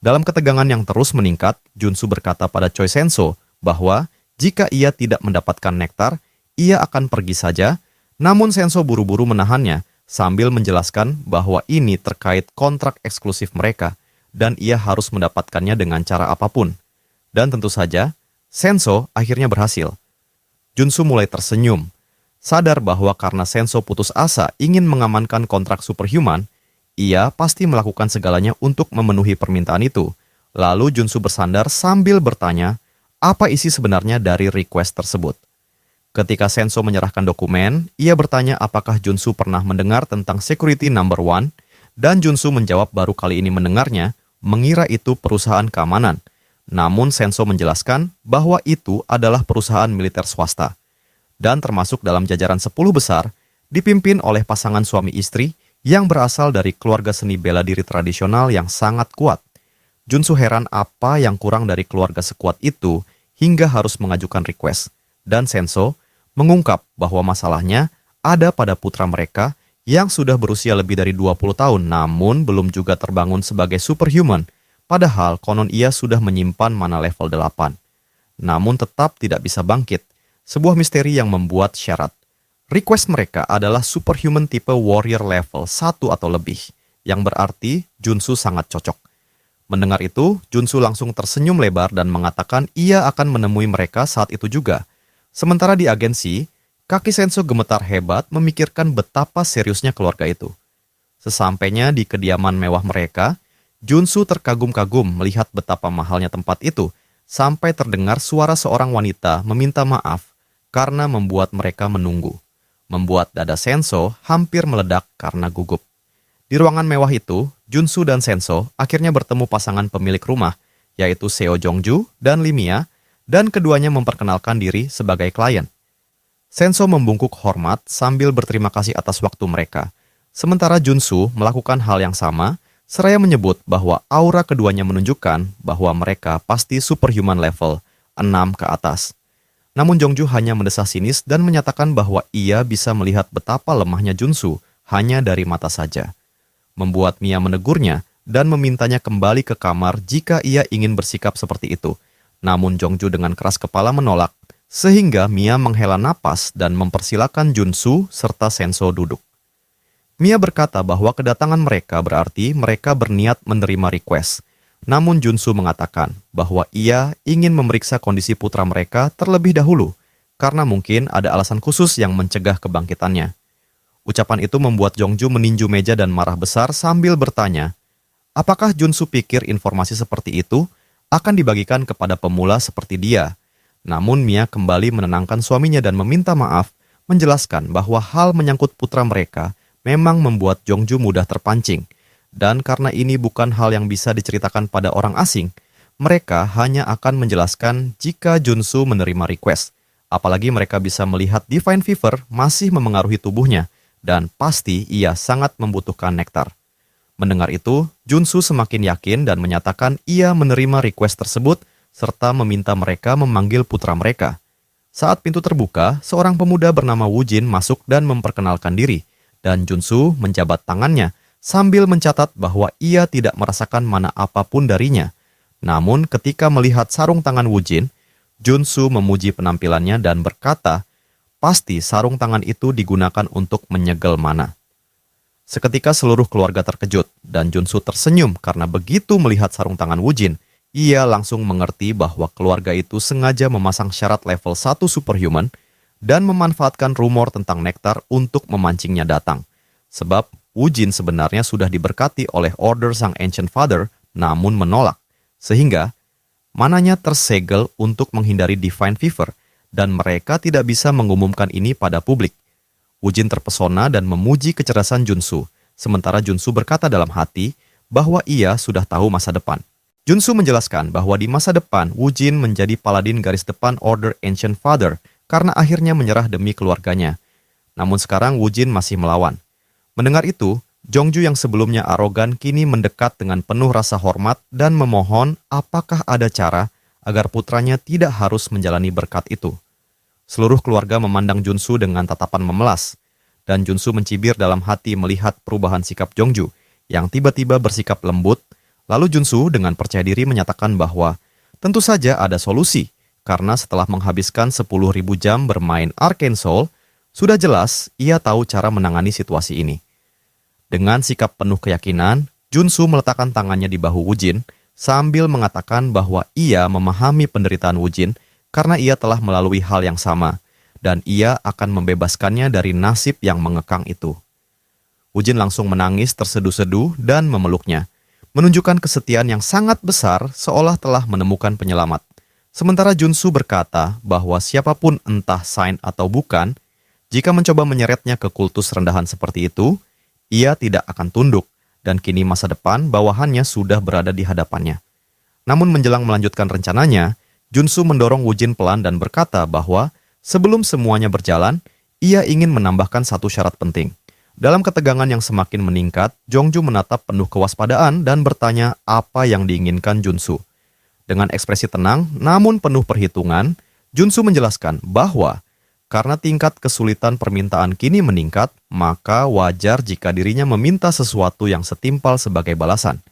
Dalam ketegangan yang terus meningkat, Junsu berkata pada Choi Senso bahwa jika ia tidak mendapatkan nektar, ia akan pergi saja, namun Senso buru-buru menahannya sambil menjelaskan bahwa ini terkait kontrak eksklusif mereka dan ia harus mendapatkannya dengan cara apapun. Dan tentu saja, Senso akhirnya berhasil. Junsu mulai tersenyum, sadar bahwa karena Senso putus asa ingin mengamankan kontrak superhuman, ia pasti melakukan segalanya untuk memenuhi permintaan itu. Lalu Junsu bersandar sambil bertanya, apa isi sebenarnya dari request tersebut? Ketika Senso menyerahkan dokumen, ia bertanya apakah Junsu pernah mendengar tentang Security Number 1, dan Junsu menjawab baru kali ini mendengarnya, mengira itu perusahaan keamanan. Namun Senso menjelaskan bahwa itu adalah perusahaan militer swasta, dan termasuk dalam jajaran 10 besar, dipimpin oleh pasangan suami istri yang berasal dari keluarga seni bela diri tradisional yang sangat kuat. Junsu heran apa yang kurang dari keluarga sekuat itu hingga harus mengajukan request, dan Senso mengungkap bahwa masalahnya ada pada putra mereka yang sudah berusia lebih dari 20 tahun namun belum juga terbangun sebagai superhuman, padahal konon ia sudah menyimpan mana level 8. Namun tetap tidak bisa bangkit, sebuah misteri yang membuat syarat. Request mereka adalah superhuman tipe warrior level 1 atau lebih, yang berarti Junsu sangat cocok. Mendengar itu, Junsu langsung tersenyum lebar dan mengatakan ia akan menemui mereka saat itu juga. Sementara di agensi, kaki Senso gemetar hebat memikirkan betapa seriusnya keluarga itu. Sesampainya di kediaman mewah mereka, Junsu terkagum-kagum melihat betapa mahalnya tempat itu, sampai terdengar suara seorang wanita meminta maaf karena membuat mereka menunggu. Membuat dada Senso hampir meledak karena gugup. Di ruangan mewah itu, Junsu dan Senso akhirnya bertemu pasangan pemilik rumah, yaitu Seo Jongju dan Limia, dan keduanya memperkenalkan diri sebagai klien. Senso membungkuk hormat sambil berterima kasih atas waktu mereka. Sementara Junsu melakukan hal yang sama, seraya menyebut bahwa aura keduanya menunjukkan bahwa mereka pasti superhuman level 6 ke atas. Namun Jongju hanya mendesah sinis dan menyatakan bahwa ia bisa melihat betapa lemahnya Junsu hanya dari mata saja. Membuat Mia menegurnya dan memintanya kembali ke kamar jika ia ingin bersikap seperti itu. Namun Jongju dengan keras kepala menolak, sehingga Mia menghela napas dan mempersilakan Junsu serta Senso duduk. Mia berkata bahwa kedatangan mereka berarti mereka berniat menerima request. Namun Junsu mengatakan bahwa ia ingin memeriksa kondisi putra mereka terlebih dahulu, karena mungkin ada alasan khusus yang mencegah kebangkitannya. Ucapan itu membuat Jongju meninju meja dan marah besar sambil bertanya, apakah Junsu pikir informasi seperti itu akan dibagikan kepada pemula seperti dia? Namun Mia kembali menenangkan suaminya dan meminta maaf, menjelaskan bahwa hal menyangkut putra mereka memang membuat Jongju mudah terpancing. Dan karena ini bukan hal yang bisa diceritakan pada orang asing, mereka hanya akan menjelaskan jika Junsu menerima request. Apalagi mereka bisa melihat Divine Fever masih memengaruhi tubuhnya, dan pasti ia sangat membutuhkan nektar. Mendengar itu, Junsu semakin yakin dan menyatakan ia menerima request tersebut, serta meminta mereka memanggil putra mereka. Saat pintu terbuka, seorang pemuda bernama Wu Jin masuk dan memperkenalkan diri, dan Junsu menjabat tangannya, sambil mencatat bahwa ia tidak merasakan mana apapun darinya. Namun ketika melihat sarung tangan Wu Jin, Junsu memuji penampilannya dan berkata, pasti sarung tangan itu digunakan untuk menyegel mana. Seketika seluruh keluarga terkejut, dan Junsu tersenyum karena begitu melihat sarung tangan Wu Jin, ia langsung mengerti bahwa keluarga itu sengaja memasang syarat level 1 superhuman dan memanfaatkan rumor tentang nektar untuk memancingnya datang. Sebab Wu Jin sebenarnya sudah diberkati oleh order sang Ancient Father, namun menolak. Sehingga, mananya tersegel untuk menghindari Divine Fever, dan mereka tidak bisa mengumumkan ini pada publik. Wu Jin terpesona dan memuji kecerdasan Junsu, sementara Junsu berkata dalam hati bahwa ia sudah tahu masa depan. Junsu menjelaskan bahwa di masa depan, Wu Jin menjadi paladin garis depan order Ancient Father, karena akhirnya menyerah demi keluarganya. Namun sekarang Wu Jin masih melawan. Mendengar itu, Jongju yang sebelumnya arogan kini mendekat dengan penuh rasa hormat dan memohon apakah ada cara agar putranya tidak harus menjalani berkat itu. Seluruh keluarga memandang Junsu dengan tatapan memelas, dan Junsu mencibir dalam hati melihat perubahan sikap Jongju yang tiba-tiba bersikap lembut. Lalu Junsu dengan percaya diri menyatakan bahwa tentu saja ada solusi, karena setelah menghabiskan 10.000 jam bermain Arcane Soul, sudah jelas ia tahu cara menangani situasi ini. Dengan sikap penuh keyakinan, Junsu meletakkan tangannya di bahu Wu Jin sambil mengatakan bahwa ia memahami penderitaan Wu Jin karena ia telah melalui hal yang sama dan ia akan membebaskannya dari nasib yang mengekang itu. Wu Jin langsung menangis terseduh-seduh dan memeluknya, menunjukkan kesetiaan yang sangat besar seolah telah menemukan penyelamat. Sementara Junsu berkata bahwa siapapun entah saint atau bukan, jika mencoba menyeretnya ke kultus rendahan seperti itu, ia tidak akan tunduk, dan kini masa depan bawahannya sudah berada di hadapannya. Namun menjelang melanjutkan rencananya, Junsu mendorong Wu Jin pelan dan berkata bahwa sebelum semuanya berjalan, ia ingin menambahkan satu syarat penting. Dalam ketegangan yang semakin meningkat, Jongju menatap penuh kewaspadaan dan bertanya apa yang diinginkan Junsu. Dengan ekspresi tenang namun penuh perhitungan, Junsu menjelaskan bahwa karena tingkat kesulitan permintaan kini meningkat, maka wajar jika dirinya meminta sesuatu yang setimpal sebagai balasan.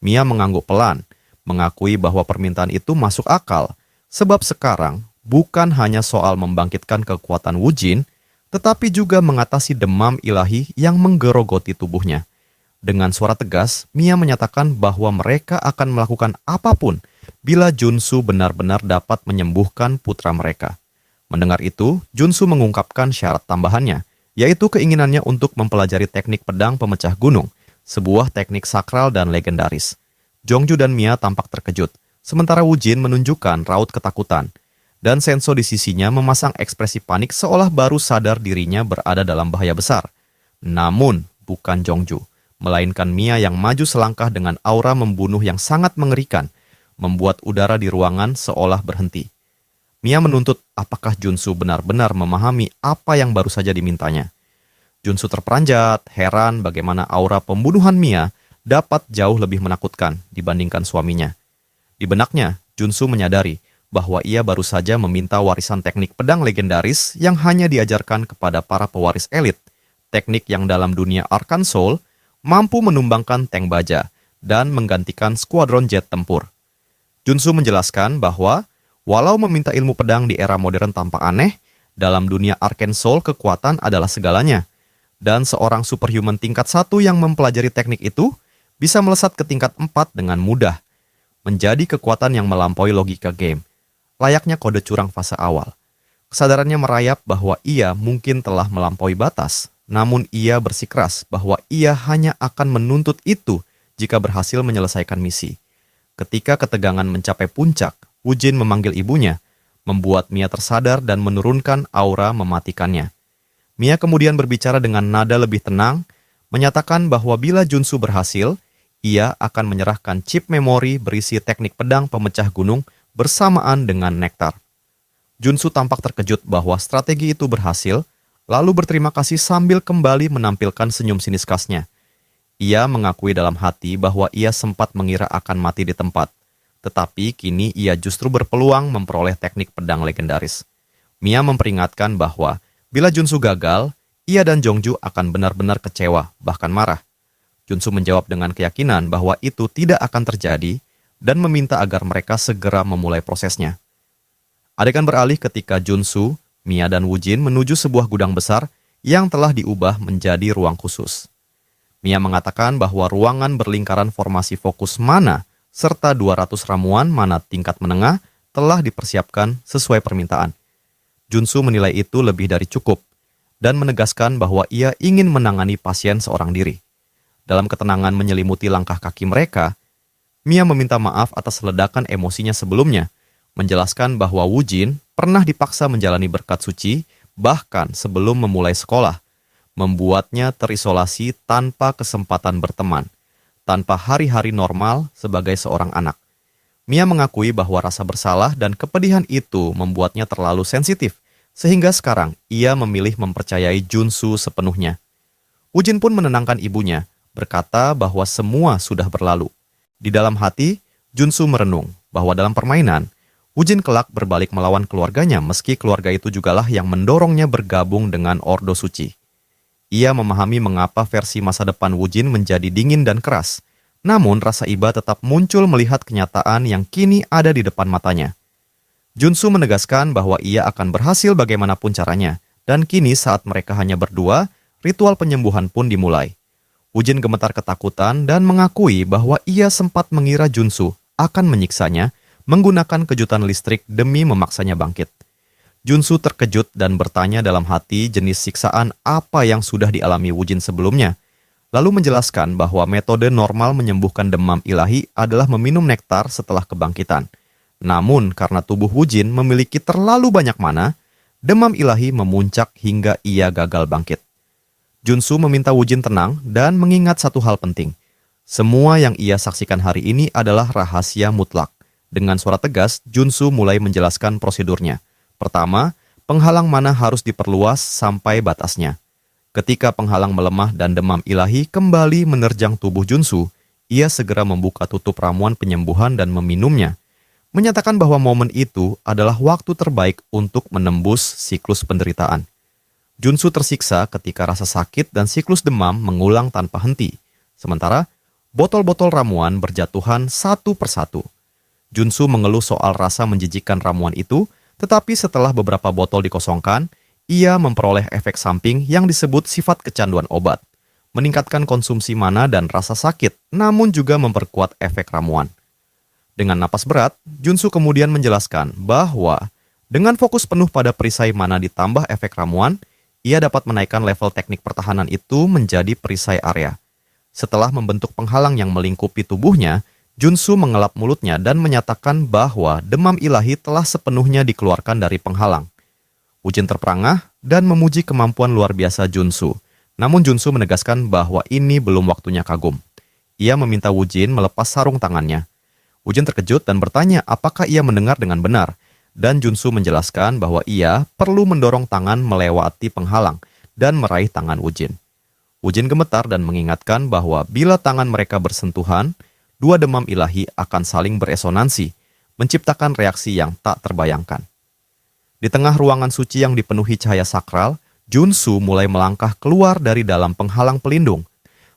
Mia mengangguk pelan, mengakui bahwa permintaan itu masuk akal, sebab sekarang bukan hanya soal membangkitkan kekuatan Wu Jin, tetapi juga mengatasi demam ilahi yang menggerogoti tubuhnya. Dengan suara tegas, Mia menyatakan bahwa mereka akan melakukan apapun bila Junsu benar-benar dapat menyembuhkan putra mereka. Mendengar itu, Junsu mengungkapkan syarat tambahannya, yaitu keinginannya untuk mempelajari teknik pedang pemecah gunung, sebuah teknik sakral dan legendaris. Jongju dan Mia tampak terkejut, sementara Wu Jin menunjukkan raut ketakutan, dan Senso di sisinya memasang ekspresi panik seolah baru sadar dirinya berada dalam bahaya besar. Namun, bukan Jongju, melainkan Mia yang maju selangkah dengan aura membunuh yang sangat mengerikan, membuat udara di ruangan seolah berhenti. Mia menuntut apakah Junsu benar-benar memahami apa yang baru saja dimintanya. Junsu terperanjat, heran bagaimana aura pembunuhan Mia dapat jauh lebih menakutkan dibandingkan suaminya. Di benaknya, Junsu menyadari bahwa ia baru saja meminta warisan teknik pedang legendaris yang hanya diajarkan kepada para pewaris elit, teknik yang dalam dunia Arkan Soul mampu menumbangkan tank baja dan menggantikan skuadron jet tempur. Junsu menjelaskan bahwa walau meminta ilmu pedang di era modern tampak aneh, dalam dunia Arkan Soul kekuatan adalah segalanya, dan seorang superhuman tingkat 1 yang mempelajari teknik itu bisa melesat ke tingkat 4 dengan mudah, menjadi kekuatan yang melampaui logika game, layaknya kode curang fase awal. Kesadarannya merayap bahwa ia mungkin telah melampaui batas, namun ia bersikeras bahwa ia hanya akan menuntut itu jika berhasil menyelesaikan misi. Ketika ketegangan mencapai puncak, Wujin memanggil ibunya, membuat Mia tersadar dan menurunkan aura mematikannya. Mia kemudian berbicara dengan nada lebih tenang, menyatakan bahwa bila Junsu berhasil, ia akan menyerahkan chip memori berisi teknik pedang pemecah gunung bersamaan dengan nektar. Junsu tampak terkejut bahwa strategi itu berhasil, lalu berterima kasih sambil kembali menampilkan senyum sinis khasnya. Ia mengakui dalam hati bahwa ia sempat mengira akan mati di tempat, tetapi kini ia justru berpeluang memperoleh teknik pedang legendaris. Mia memperingatkan bahwa bila Junsu gagal, ia dan Jongju akan benar-benar kecewa, bahkan marah. Junsu menjawab dengan keyakinan bahwa itu tidak akan terjadi dan meminta agar mereka segera memulai prosesnya. Adegan beralih ketika Junsu, Mia dan Wujin menuju sebuah gudang besar yang telah diubah menjadi ruang khusus. Mia mengatakan bahwa ruangan berlingkaran formasi fokus mana serta 200 ramuan mana tingkat menengah telah dipersiapkan sesuai permintaan. Junsu menilai itu lebih dari cukup dan menegaskan bahwa ia ingin menangani pasien seorang diri. Dalam ketenangan menyelimuti langkah kaki mereka, Mia meminta maaf atas ledakan emosinya sebelumnya, menjelaskan bahwa Wujin pernah dipaksa menjalani berkat suci bahkan sebelum memulai sekolah, membuatnya terisolasi tanpa kesempatan berteman, tanpa hari-hari normal sebagai seorang anak. Mia mengakui bahwa rasa bersalah dan kepedihan itu membuatnya terlalu sensitif, sehingga sekarang ia memilih mempercayai Junsu sepenuhnya. Wujin pun menenangkan ibunya, berkata bahwa semua sudah berlalu. Di dalam hati, Junsu merenung bahwa dalam permainan, Wujin kelak berbalik melawan keluarganya meski keluarga itu jugalah yang mendorongnya bergabung dengan Ordo Suci. Ia memahami mengapa versi masa depan Wujin menjadi dingin dan keras, namun rasa iba tetap muncul melihat kenyataan yang kini ada di depan matanya. Junsu menegaskan bahwa ia akan berhasil bagaimanapun caranya, dan kini saat mereka hanya berdua, ritual penyembuhan pun dimulai. Wujin gemetar ketakutan dan mengakui bahwa ia sempat mengira Junsu akan menyiksanya menggunakan kejutan listrik demi memaksanya bangkit. Junsu terkejut dan bertanya dalam hati jenis siksaan apa yang sudah dialami Wujin sebelumnya, lalu menjelaskan bahwa metode normal menyembuhkan demam ilahi adalah meminum nektar setelah kebangkitan. Namun karena tubuh Wujin memiliki terlalu banyak mana, demam ilahi memuncak hingga ia gagal bangkit. Junsu meminta Wujin tenang dan mengingat satu hal penting. Semua yang ia saksikan hari ini adalah rahasia mutlak. Dengan suara tegas, Junsu mulai menjelaskan prosedurnya. Pertama, penghalang mana harus diperluas sampai batasnya. Ketika penghalang melemah dan demam ilahi kembali menerjang tubuh Junsu, ia segera membuka tutup ramuan penyembuhan dan meminumnya, menyatakan bahwa momen itu adalah waktu terbaik untuk menembus siklus penderitaan. Junsu tersiksa ketika rasa sakit dan siklus demam mengulang tanpa henti, sementara botol-botol ramuan berjatuhan satu persatu. Junsu mengeluh soal rasa menjijikkan ramuan itu, tetapi setelah beberapa botol dikosongkan, ia memperoleh efek samping yang disebut sifat kecanduan obat, meningkatkan konsumsi mana dan rasa sakit, namun juga memperkuat efek ramuan. Dengan napas berat, Junsu kemudian menjelaskan bahwa dengan fokus penuh pada perisai mana ditambah efek ramuan, ia dapat menaikkan level teknik pertahanan itu menjadi perisai area. Setelah membentuk penghalang yang melingkupi tubuhnya, Junsu mengelap mulutnya dan menyatakan bahwa demam ilahi telah sepenuhnya dikeluarkan dari penghalang. Wujin terperangah dan memuji kemampuan luar biasa Junsu. Namun Junsu menegaskan bahwa ini belum waktunya kagum. Ia meminta Wujin melepas sarung tangannya. Wujin terkejut dan bertanya apakah ia mendengar dengan benar. Dan Junsu menjelaskan bahwa ia perlu mendorong tangan melewati penghalang dan meraih tangan Wujin. Wujin gemetar dan mengingatkan bahwa bila tangan mereka bersentuhan, dua demam ilahi akan saling beresonansi, menciptakan reaksi yang tak terbayangkan. Di tengah ruangan suci yang dipenuhi cahaya sakral, Junsu mulai melangkah keluar dari dalam penghalang pelindung,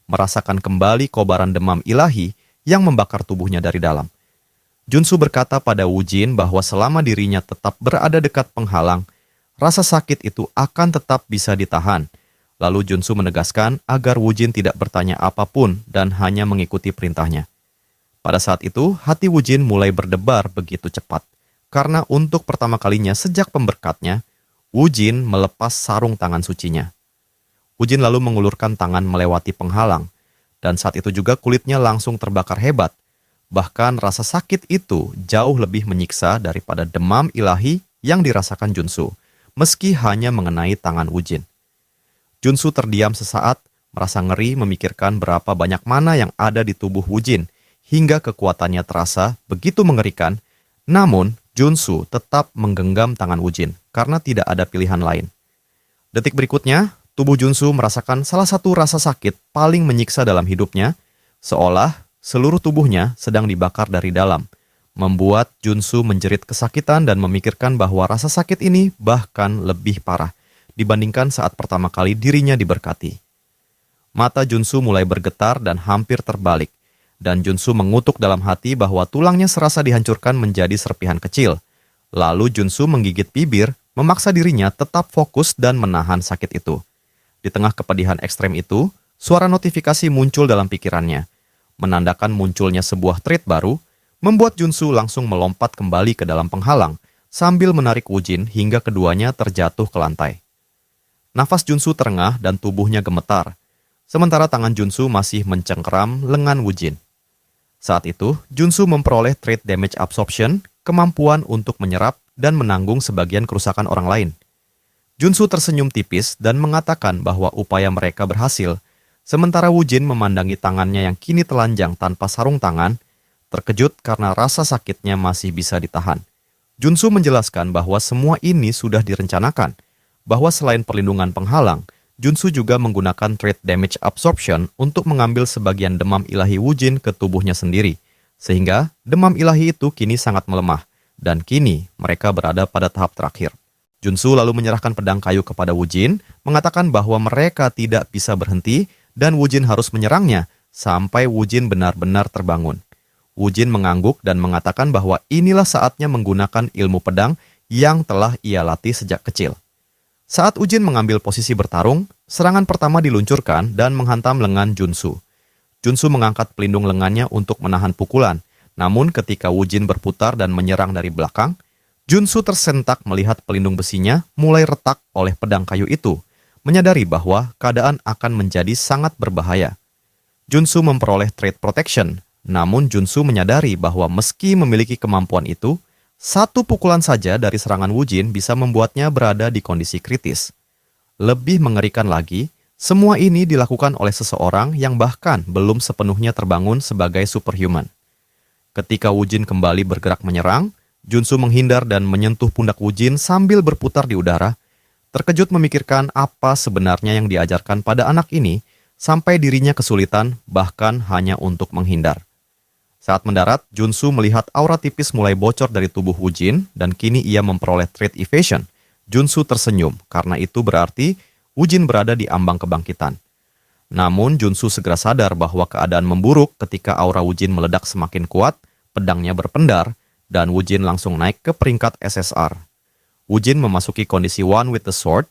merasakan kembali kobaran demam ilahi yang membakar tubuhnya dari dalam. Junsu berkata pada Wujin bahwa selama dirinya tetap berada dekat penghalang, rasa sakit itu akan tetap bisa ditahan. Lalu Junsu menegaskan agar Wujin tidak bertanya apapun dan hanya mengikuti perintahnya. Pada saat itu, hati Wujin mulai berdebar begitu cepat. Karena untuk pertama kalinya sejak pemberkatnya, Wujin melepas sarung tangan sucinya. Wujin lalu mengulurkan tangan melewati penghalang, dan saat itu juga kulitnya langsung terbakar hebat. Bahkan rasa sakit itu jauh lebih menyiksa daripada demam ilahi yang dirasakan Junsu, meski hanya mengenai tangan Wujin. Junsu terdiam sesaat, merasa ngeri memikirkan berapa banyak mana yang ada di tubuh Wujin, hingga kekuatannya terasa begitu mengerikan. Namun, Junsu tetap menggenggam tangan Wujin karena tidak ada pilihan lain. Detik berikutnya, tubuh Junsu merasakan salah satu rasa sakit paling menyiksa dalam hidupnya, seolah seluruh tubuhnya sedang dibakar dari dalam, membuat Junsu menjerit kesakitan dan memikirkan bahwa rasa sakit ini bahkan lebih parah dibandingkan saat pertama kali dirinya diberkati. Mata Junsu mulai bergetar dan hampir terbalik, dan Junsu mengutuk dalam hati bahwa tulangnya serasa dihancurkan menjadi serpihan kecil. Lalu Junsu menggigit bibir, memaksa dirinya tetap fokus dan menahan sakit itu. Di tengah kepedihan ekstrem itu, suara notifikasi muncul dalam pikirannya. Menandakan munculnya sebuah thread baru, membuat Junsu langsung melompat kembali ke dalam penghalang, sambil menarik Wujin hingga keduanya terjatuh ke lantai. Nafas Junsu terengah dan tubuhnya gemetar, sementara tangan Junsu masih mencengkeram lengan Wujin. Saat itu, Junsu memperoleh trait damage absorption, kemampuan untuk menyerap dan menanggung sebagian kerusakan orang lain. Junsu tersenyum tipis dan mengatakan bahwa upaya mereka berhasil, sementara Wujin memandangi tangannya yang kini telanjang tanpa sarung tangan, terkejut karena rasa sakitnya masih bisa ditahan. Junsu menjelaskan bahwa semua ini sudah direncanakan, bahwa selain perlindungan penghalang, Junsu juga menggunakan trait damage absorption untuk mengambil sebagian demam ilahi Wujin ke tubuhnya sendiri, sehingga demam ilahi itu kini sangat melemah, dan kini mereka berada pada tahap terakhir. Junsu lalu menyerahkan pedang kayu kepada Wujin, mengatakan bahwa mereka tidak bisa berhenti dan Wujin harus menyerangnya sampai Wujin benar-benar terbangun. Wujin mengangguk dan mengatakan bahwa inilah saatnya menggunakan ilmu pedang yang telah ia latih sejak kecil. Saat Wujin mengambil posisi bertarung, serangan pertama diluncurkan dan menghantam lengan Junsu. Junsu mengangkat pelindung lengannya untuk menahan pukulan, namun ketika Wujin berputar dan menyerang dari belakang, Junsu tersentak melihat pelindung besinya mulai retak oleh pedang kayu itu, menyadari bahwa keadaan akan menjadi sangat berbahaya. Junsu memperoleh trait protection, namun Junsu menyadari bahwa meski memiliki kemampuan itu, satu pukulan saja dari serangan Wujin bisa membuatnya berada di kondisi kritis. Lebih mengerikan lagi, semua ini dilakukan oleh seseorang yang bahkan belum sepenuhnya terbangun sebagai superhuman. Ketika Wujin kembali bergerak menyerang, Junsu menghindar dan menyentuh pundak Wujin sambil berputar di udara, terkejut memikirkan apa sebenarnya yang diajarkan pada anak ini, sampai dirinya kesulitan bahkan hanya untuk menghindar. Saat mendarat, Junsu melihat aura tipis mulai bocor dari tubuh Wujin dan kini ia memperoleh trait evasion. Junsu tersenyum karena itu berarti Wujin berada di ambang kebangkitan. Namun Junsu segera sadar bahwa keadaan memburuk ketika aura Wujin meledak semakin kuat, pedangnya berpendar, dan Wujin langsung naik ke peringkat SSR. Wujin memasuki kondisi one with the sword,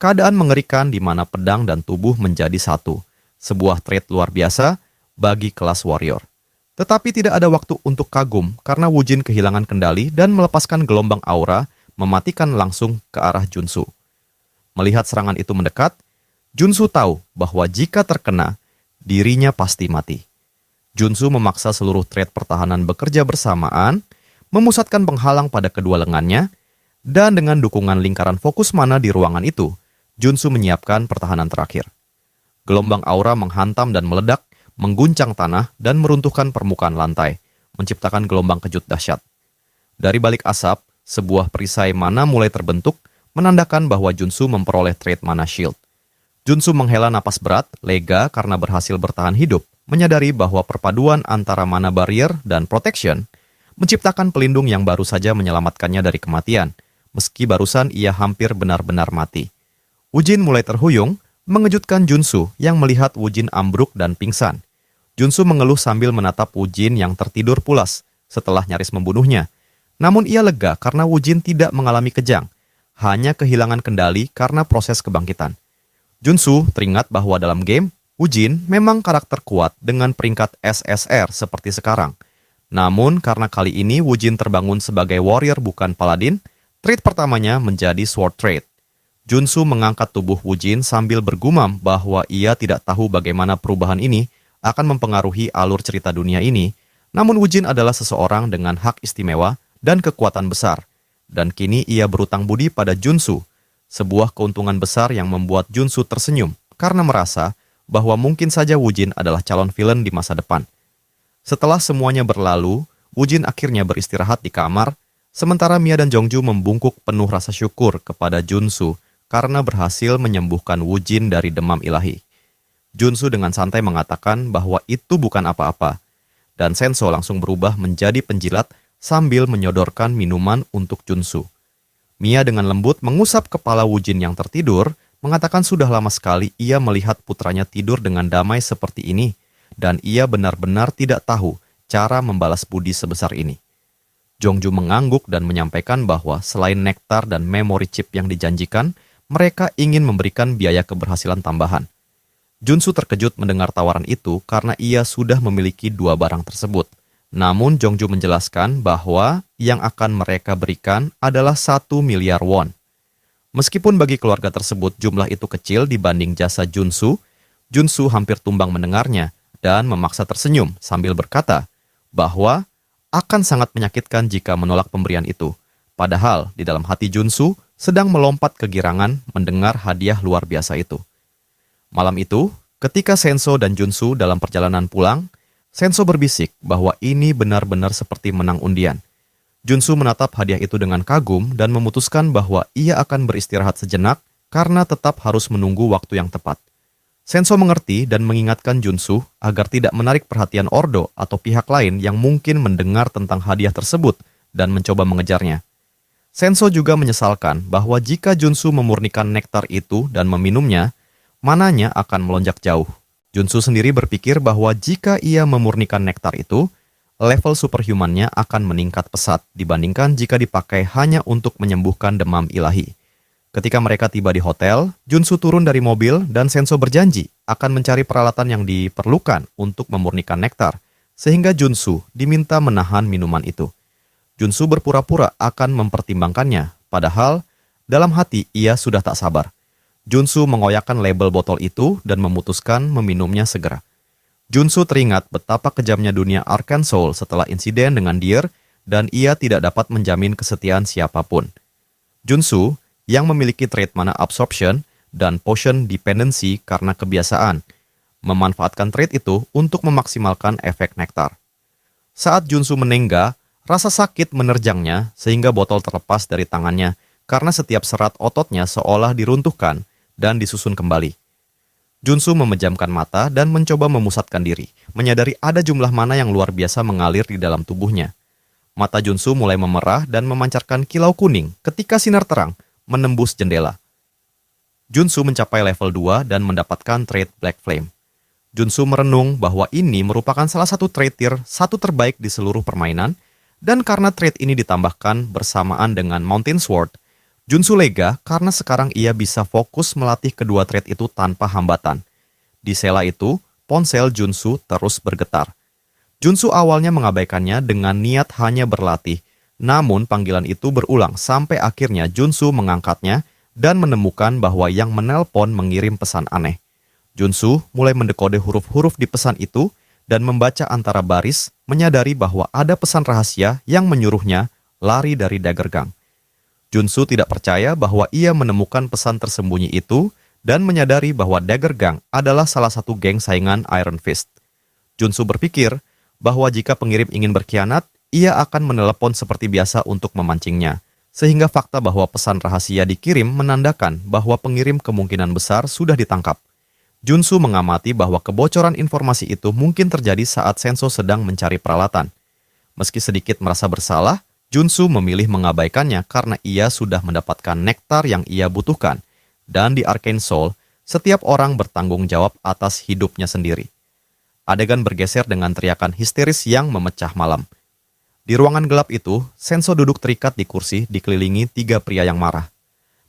keadaan mengerikan di mana pedang dan tubuh menjadi satu, sebuah trait luar biasa bagi kelas warrior. Tetapi tidak ada waktu untuk kagum karena Wujin kehilangan kendali dan melepaskan gelombang aura, mematikan langsung ke arah Junsu. Melihat serangan itu mendekat, Junsu tahu bahwa jika terkena, dirinya pasti mati. Junsu memaksa seluruh trait pertahanan bekerja bersamaan, memusatkan penghalang pada kedua lengannya, dan dengan dukungan lingkaran fokus mana di ruangan itu, Junsu menyiapkan pertahanan terakhir. Gelombang aura menghantam dan meledak, mengguncang tanah dan meruntuhkan permukaan lantai, menciptakan gelombang kejut dahsyat. Dari balik asap, sebuah perisai mana mulai terbentuk, menandakan bahwa Junsu memperoleh trait mana shield. Junsu menghela napas berat, lega karena berhasil bertahan hidup, menyadari bahwa perpaduan antara mana barrier dan protection menciptakan pelindung yang baru saja menyelamatkannya dari kematian, meski barusan ia hampir benar-benar mati. Woo-jin mulai terhuyung, mengejutkan Junsu yang melihat Woo-jin ambruk dan pingsan. Junsu mengeluh sambil menatap Woo-jin yang tertidur pulas setelah nyaris membunuhnya. Namun ia lega karena Woo-jin tidak mengalami kejang, hanya kehilangan kendali karena proses kebangkitan. Junsu teringat bahwa dalam game, Woo-jin memang karakter kuat dengan peringkat SSR seperti sekarang. Namun karena kali ini Woo-jin terbangun sebagai warrior bukan paladin, trait pertamanya menjadi sword trait. Junsu mengangkat tubuh Woo-jin sambil bergumam bahwa ia tidak tahu bagaimana perubahan ini akan mempengaruhi alur cerita dunia ini, namun Woo-jin adalah seseorang dengan hak istimewa dan kekuatan besar, dan kini ia berutang budi pada Junsu, sebuah keuntungan besar yang membuat Junsu tersenyum karena merasa bahwa mungkin saja Woo-jin adalah calon villain di masa depan. Setelah semuanya berlalu, Woo-jin akhirnya beristirahat di kamar, sementara Mia dan Jongju membungkuk penuh rasa syukur kepada Junsu karena berhasil menyembuhkan Woo-jin dari demam ilahi. Junsu dengan santai mengatakan bahwa itu bukan apa-apa, dan Senso langsung berubah menjadi penjilat sambil menyodorkan minuman untuk Junsu. Mia dengan lembut mengusap kepala Woo-jin yang tertidur, mengatakan sudah lama sekali ia melihat putranya tidur dengan damai seperti ini, dan ia benar-benar tidak tahu cara membalas budi sebesar ini. Jongju mengangguk dan menyampaikan bahwa selain nektar dan memori chip yang dijanjikan, mereka ingin memberikan biaya keberhasilan tambahan. Junsu terkejut mendengar tawaran itu karena ia sudah memiliki 2 barang tersebut. Namun Jongju menjelaskan bahwa yang akan mereka berikan adalah 1 miliar won. Meskipun bagi keluarga tersebut jumlah itu kecil dibanding jasa Junsu, Junsu hampir tumbang mendengarnya dan memaksa tersenyum sambil berkata bahwa akan sangat menyakitkan jika menolak pemberian itu. Padahal di dalam hati Junsu sedang melompat kegirangan mendengar hadiah luar biasa itu. Malam itu, ketika Senso dan Junsu dalam perjalanan pulang, Senso berbisik bahwa ini benar-benar seperti menang undian. Junsu menatap hadiah itu dengan kagum dan memutuskan bahwa ia akan beristirahat sejenak karena tetap harus menunggu waktu yang tepat. Senso mengerti dan mengingatkan Junsu agar tidak menarik perhatian Ordo atau pihak lain yang mungkin mendengar tentang hadiah tersebut dan mencoba mengejarnya. Senso juga menyesalkan bahwa jika Junsu memurnikan nektar itu dan meminumnya, mananya akan melonjak jauh. Junsu sendiri berpikir bahwa jika ia memurnikan nektar itu, level superhumannya akan meningkat pesat dibandingkan jika dipakai hanya untuk menyembuhkan demam ilahi. Ketika mereka tiba di hotel, Junsu turun dari mobil dan Senso berjanji akan mencari peralatan yang diperlukan untuk memurnikan nektar, sehingga Junsu diminta menahan minuman itu. Junsu berpura-pura akan mempertimbangkannya, padahal dalam hati ia sudah tak sabar. Junsu mengoyakkan label botol itu dan memutuskan meminumnya segera. Junsu teringat betapa kejamnya dunia Arcane Soul setelah insiden dengan Deer dan ia tidak dapat menjamin kesetiaan siapapun. Junsu, yang memiliki trait mana absorption dan potion dependency karena kebiasaan, memanfaatkan trait itu untuk memaksimalkan efek nektar. Saat Junsu menenggak, rasa sakit menerjangnya sehingga botol terlepas dari tangannya karena setiap serat ototnya seolah diruntuhkan dan disusun kembali. Junsu memejamkan mata dan mencoba memusatkan diri, menyadari ada jumlah mana yang luar biasa mengalir di dalam tubuhnya. Mata Junsu mulai memerah dan memancarkan kilau kuning ketika sinar terang menembus jendela. Junsu mencapai level 2 dan mendapatkan trait Black Flame. Junsu merenung bahwa ini merupakan salah satu trait tier 1 terbaik di seluruh permainan, dan karena trait ini ditambahkan bersamaan dengan Mountain Sword, Junsu lega karena sekarang ia bisa fokus melatih kedua trait itu tanpa hambatan. Di sela itu, ponsel Junsu terus bergetar. Junsu awalnya mengabaikannya dengan niat hanya berlatih, namun panggilan itu berulang sampai akhirnya Junsu mengangkatnya dan menemukan bahwa yang menelpon mengirim pesan aneh. Junsu mulai mendekode huruf-huruf di pesan itu dan membaca antara baris, menyadari bahwa ada pesan rahasia yang menyuruhnya lari dari Dagger Gang. Junsu tidak percaya bahwa ia menemukan pesan tersembunyi itu dan menyadari bahwa Dagger Gang adalah salah satu geng saingan Iron Fist. Junsu berpikir bahwa jika pengirim ingin berkhianat, ia akan menelepon seperti biasa untuk memancingnya, sehingga fakta bahwa pesan rahasia dikirim menandakan bahwa pengirim kemungkinan besar sudah ditangkap. Junsu mengamati bahwa kebocoran informasi itu mungkin terjadi saat Senso sedang mencari peralatan. Meski sedikit merasa bersalah, Junsu memilih mengabaikannya karena ia sudah mendapatkan nektar yang ia butuhkan. Dan di Arcane Soul, setiap orang bertanggung jawab atas hidupnya sendiri. Adegan bergeser dengan teriakan histeris yang memecah malam. Di ruangan gelap itu, Senso duduk terikat di kursi dikelilingi 3 pria yang marah.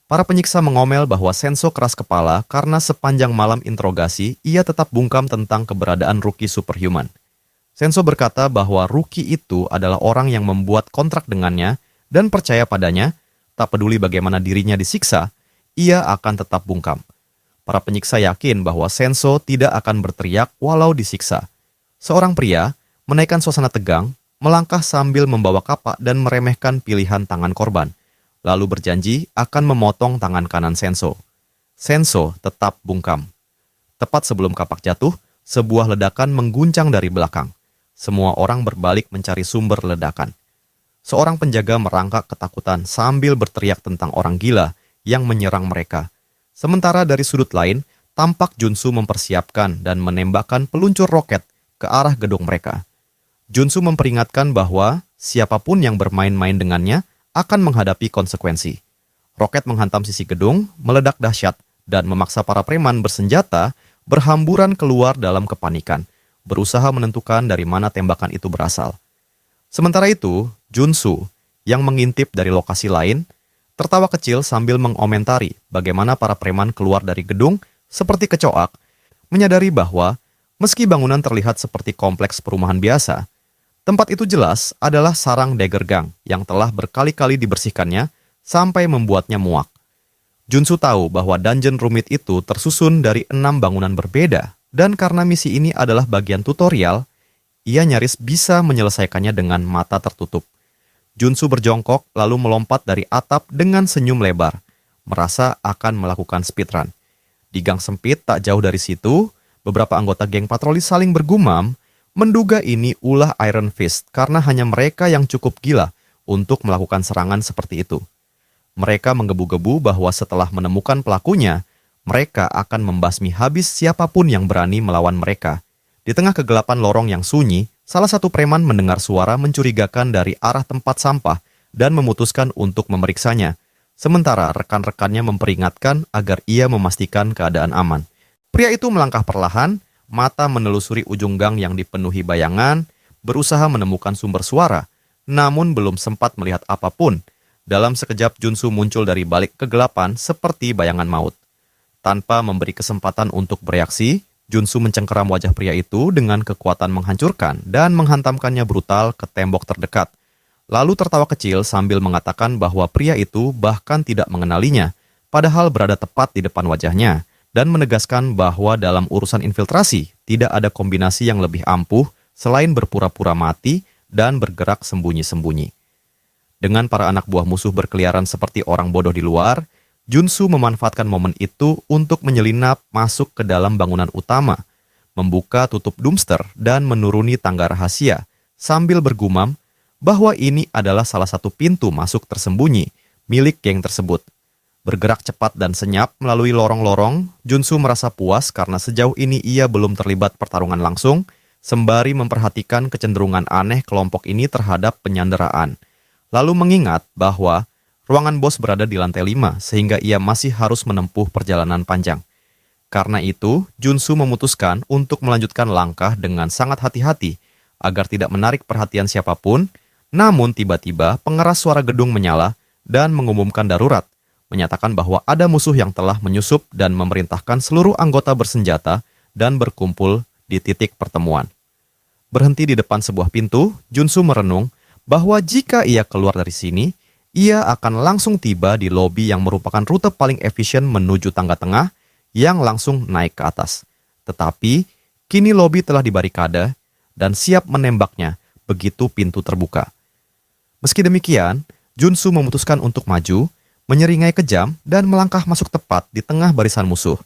Para penyiksa mengomel bahwa Senso keras kepala karena sepanjang malam interogasi, ia tetap bungkam tentang keberadaan Rookie Superhuman. Senso berkata bahwa Rookie itu adalah orang yang membuat kontrak dengannya dan percaya padanya, tak peduli bagaimana dirinya disiksa, ia akan tetap bungkam. Para penyiksa yakin bahwa Senso tidak akan berteriak walau disiksa. Seorang pria menaikkan suasana tegang, melangkah sambil membawa kapak dan meremehkan pilihan tangan korban, lalu berjanji akan memotong tangan kanan Senso. Senso tetap bungkam. Tepat sebelum kapak jatuh, sebuah ledakan mengguncang dari belakang. Semua orang berbalik mencari sumber ledakan. Seorang penjaga merangkak ketakutan sambil berteriak tentang orang gila yang menyerang mereka. Sementara dari sudut lain, tampak Junsu mempersiapkan dan menembakkan peluncur roket ke arah gedung mereka. Junsu memperingatkan bahwa siapapun yang bermain-main dengannya akan menghadapi konsekuensi. Roket menghantam sisi gedung, meledak dahsyat, dan memaksa para preman bersenjata berhamburan keluar dalam kepanikan, berusaha menentukan dari mana tembakan itu berasal. Sementara itu, Junsu, yang mengintip dari lokasi lain, tertawa kecil sambil mengomentari bagaimana para preman keluar dari gedung seperti kecoak, menyadari bahwa meski bangunan terlihat seperti kompleks perumahan biasa, tempat itu jelas adalah sarang dagger gang yang telah berkali-kali dibersihkannya sampai membuatnya muak. Junsu tahu bahwa dungeon rumit itu tersusun dari 6 bangunan berbeda, dan karena misi ini adalah bagian tutorial, ia nyaris bisa menyelesaikannya dengan mata tertutup. Junsu berjongkok lalu melompat dari atap dengan senyum lebar, merasa akan melakukan speedrun. Di gang sempit tak jauh dari situ, beberapa anggota geng patroli saling bergumam, menduga ini ulah Iron Fist karena hanya mereka yang cukup gila untuk melakukan serangan seperti itu. Mereka menggebu-gebu bahwa setelah menemukan pelakunya, mereka akan membasmi habis siapapun yang berani melawan mereka. Di tengah kegelapan lorong yang sunyi, salah satu preman mendengar suara mencurigakan dari arah tempat sampah dan memutuskan untuk memeriksanya, sementara rekan-rekannya memperingatkan agar ia memastikan keadaan aman. Pria itu melangkah perlahan, mata menelusuri ujung gang yang dipenuhi bayangan, berusaha menemukan sumber suara, namun belum sempat melihat apapun. Dalam sekejap Junsu muncul dari balik kegelapan seperti bayangan maut. Tanpa memberi kesempatan untuk bereaksi, Junsu mencengkeram wajah pria itu dengan kekuatan menghancurkan dan menghantamkannya brutal ke tembok terdekat. Lalu tertawa kecil sambil mengatakan bahwa pria itu bahkan tidak mengenalinya, padahal berada tepat di depan wajahnya, dan menegaskan bahwa dalam urusan infiltrasi tidak ada kombinasi yang lebih ampuh selain berpura-pura mati dan bergerak sembunyi-sembunyi. Dengan para anak buah musuh berkeliaran seperti orang bodoh di luar, Junsu memanfaatkan momen itu untuk menyelinap masuk ke dalam bangunan utama, membuka tutup dumpster dan menuruni tangga rahasia, sambil bergumam bahwa ini adalah salah satu pintu masuk tersembunyi milik geng tersebut. Bergerak cepat dan senyap melalui lorong-lorong, Junsu merasa puas karena sejauh ini ia belum terlibat pertarungan langsung, sembari memperhatikan kecenderungan aneh kelompok ini terhadap penyanderaan. Lalu mengingat bahwa ruangan bos berada di lantai 5 sehingga ia masih harus menempuh perjalanan panjang. Karena itu, Junsu memutuskan untuk melanjutkan langkah dengan sangat hati-hati agar tidak menarik perhatian siapapun, namun tiba-tiba pengeras suara gedung menyala dan mengumumkan darurat, menyatakan bahwa ada musuh yang telah menyusup dan memerintahkan seluruh anggota bersenjata dan berkumpul di titik pertemuan. Berhenti di depan sebuah pintu, Junsu merenung bahwa jika ia keluar dari sini, ia akan langsung tiba di lobi yang merupakan rute paling efisien menuju tangga tengah yang langsung naik ke atas. Tetapi, kini lobi telah dibarikade dan siap menembaknya begitu pintu terbuka. Meski demikian, Junsu memutuskan untuk maju, menyeringai kejam dan melangkah masuk tepat di tengah barisan musuh.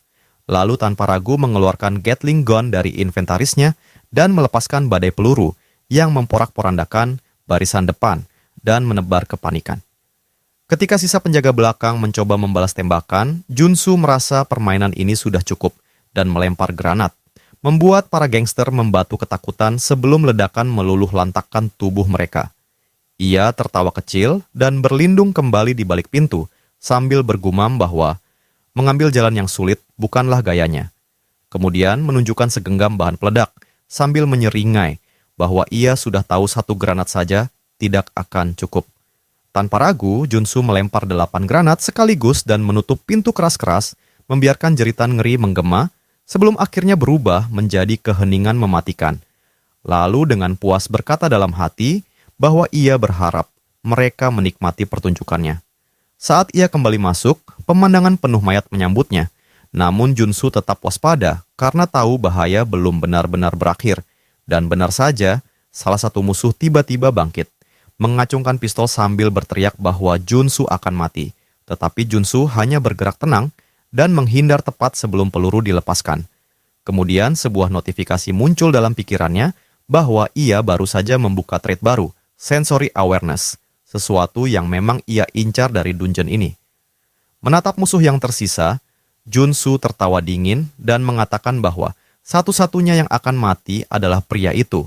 Lalu tanpa ragu mengeluarkan Gatling gun dari inventarisnya dan melepaskan badai peluru yang memporak-porandakan barisan depan dan menebar kepanikan. Ketika sisa penjaga belakang mencoba membalas tembakan, Junsu merasa permainan ini sudah cukup dan melempar granat, membuat para gangster membatu ketakutan sebelum ledakan meluluh lantakkan tubuh mereka. Ia tertawa kecil dan berlindung kembali di balik pintu sambil bergumam bahwa mengambil jalan yang sulit bukanlah gayanya. Kemudian menunjukkan segenggam bahan peledak sambil menyeringai bahwa ia sudah tahu 1 granat saja tidak akan cukup. Tanpa ragu, Junsu melempar 8 granat sekaligus dan menutup pintu keras-keras, membiarkan jeritan ngeri menggema sebelum akhirnya berubah menjadi keheningan mematikan. Lalu dengan puas berkata dalam hati bahwa ia berharap mereka menikmati pertunjukannya. Saat ia kembali masuk, pemandangan penuh mayat menyambutnya. Namun Junsu tetap waspada karena tahu bahaya belum benar-benar berakhir. Dan benar saja, salah satu musuh tiba-tiba bangkit, mengacungkan pistol sambil berteriak bahwa Junsu akan mati. Tetapi Junsu hanya bergerak tenang dan menghindar tepat sebelum peluru dilepaskan. Kemudian sebuah notifikasi muncul dalam pikirannya bahwa ia baru saja membuka trait baru, Sensory Awareness, sesuatu yang memang ia incar dari dungeon ini. Menatap musuh yang tersisa, Junsu tertawa dingin dan mengatakan bahwa satu-satunya yang akan mati adalah pria itu.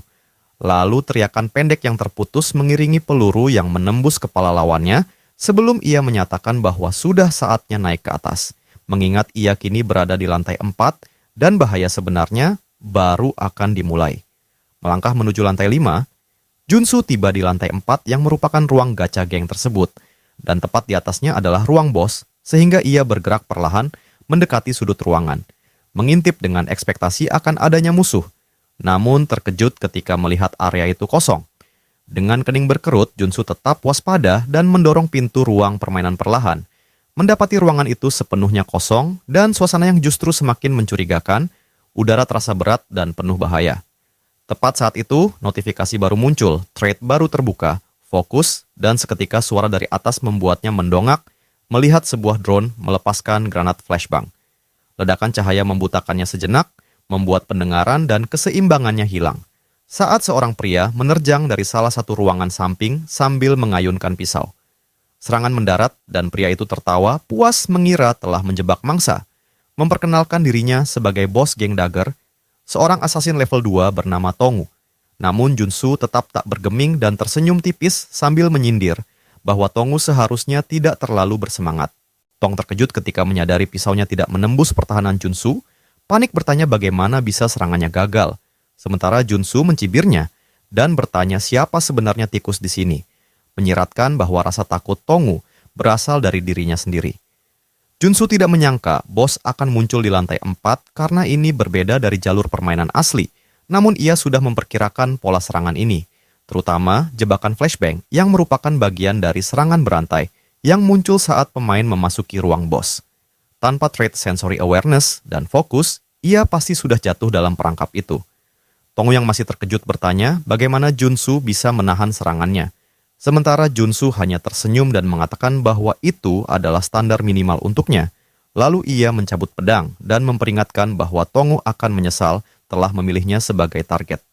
Lalu teriakan pendek yang terputus mengiringi peluru yang menembus kepala lawannya sebelum ia menyatakan bahwa sudah saatnya naik ke atas, mengingat ia kini berada di lantai 4 dan bahaya sebenarnya baru akan dimulai. Melangkah menuju lantai 5, Junsu tiba di lantai 4 yang merupakan ruang gacha geng tersebut, dan tepat di atasnya adalah ruang bos, sehingga ia bergerak perlahan mendekati sudut ruangan, mengintip dengan ekspektasi akan adanya musuh, namun terkejut ketika melihat area itu kosong. Dengan kening berkerut, Junsu tetap waspada dan mendorong pintu ruang permainan perlahan. Mendapati ruangan itu sepenuhnya kosong dan suasana yang justru semakin mencurigakan, udara terasa berat dan penuh bahaya. Tepat saat itu, notifikasi baru muncul, trait baru terbuka, fokus, dan seketika suara dari atas membuatnya mendongak melihat sebuah drone melepaskan granat flashbang. Ledakan cahaya membutakannya sejenak, membuat pendengaran dan keseimbangannya hilang. Saat seorang pria menerjang dari salah satu ruangan samping sambil mengayunkan pisau. Serangan mendarat dan pria itu tertawa puas mengira telah menjebak mangsa, memperkenalkan dirinya sebagai bos geng dagger, seorang asasin level 2 bernama Tongu. Namun Junsu tetap tak bergeming dan tersenyum tipis sambil menyindir bahwa Tongu seharusnya tidak terlalu bersemangat. Tong terkejut ketika menyadari pisaunya tidak menembus pertahanan Junsu, panik bertanya bagaimana bisa serangannya gagal. Sementara Junsu mencibirnya dan bertanya siapa sebenarnya tikus di sini, menyiratkan bahwa rasa takut Tongu berasal dari dirinya sendiri. Junsu tidak menyangka bos akan muncul di lantai 4 karena ini berbeda dari jalur permainan asli, namun ia sudah memperkirakan pola serangan ini, terutama jebakan flashbang yang merupakan bagian dari serangan berantai yang muncul saat pemain memasuki ruang bos. Tanpa trait sensory awareness dan fokus, ia pasti sudah jatuh dalam perangkap itu. Tongu yang masih terkejut bertanya bagaimana Junsu bisa menahan serangannya. Sementara Junsu hanya tersenyum dan mengatakan bahwa itu adalah standar minimal untuknya. Lalu ia mencabut pedang dan memperingatkan bahwa Tongu akan menyesal telah memilihnya sebagai target.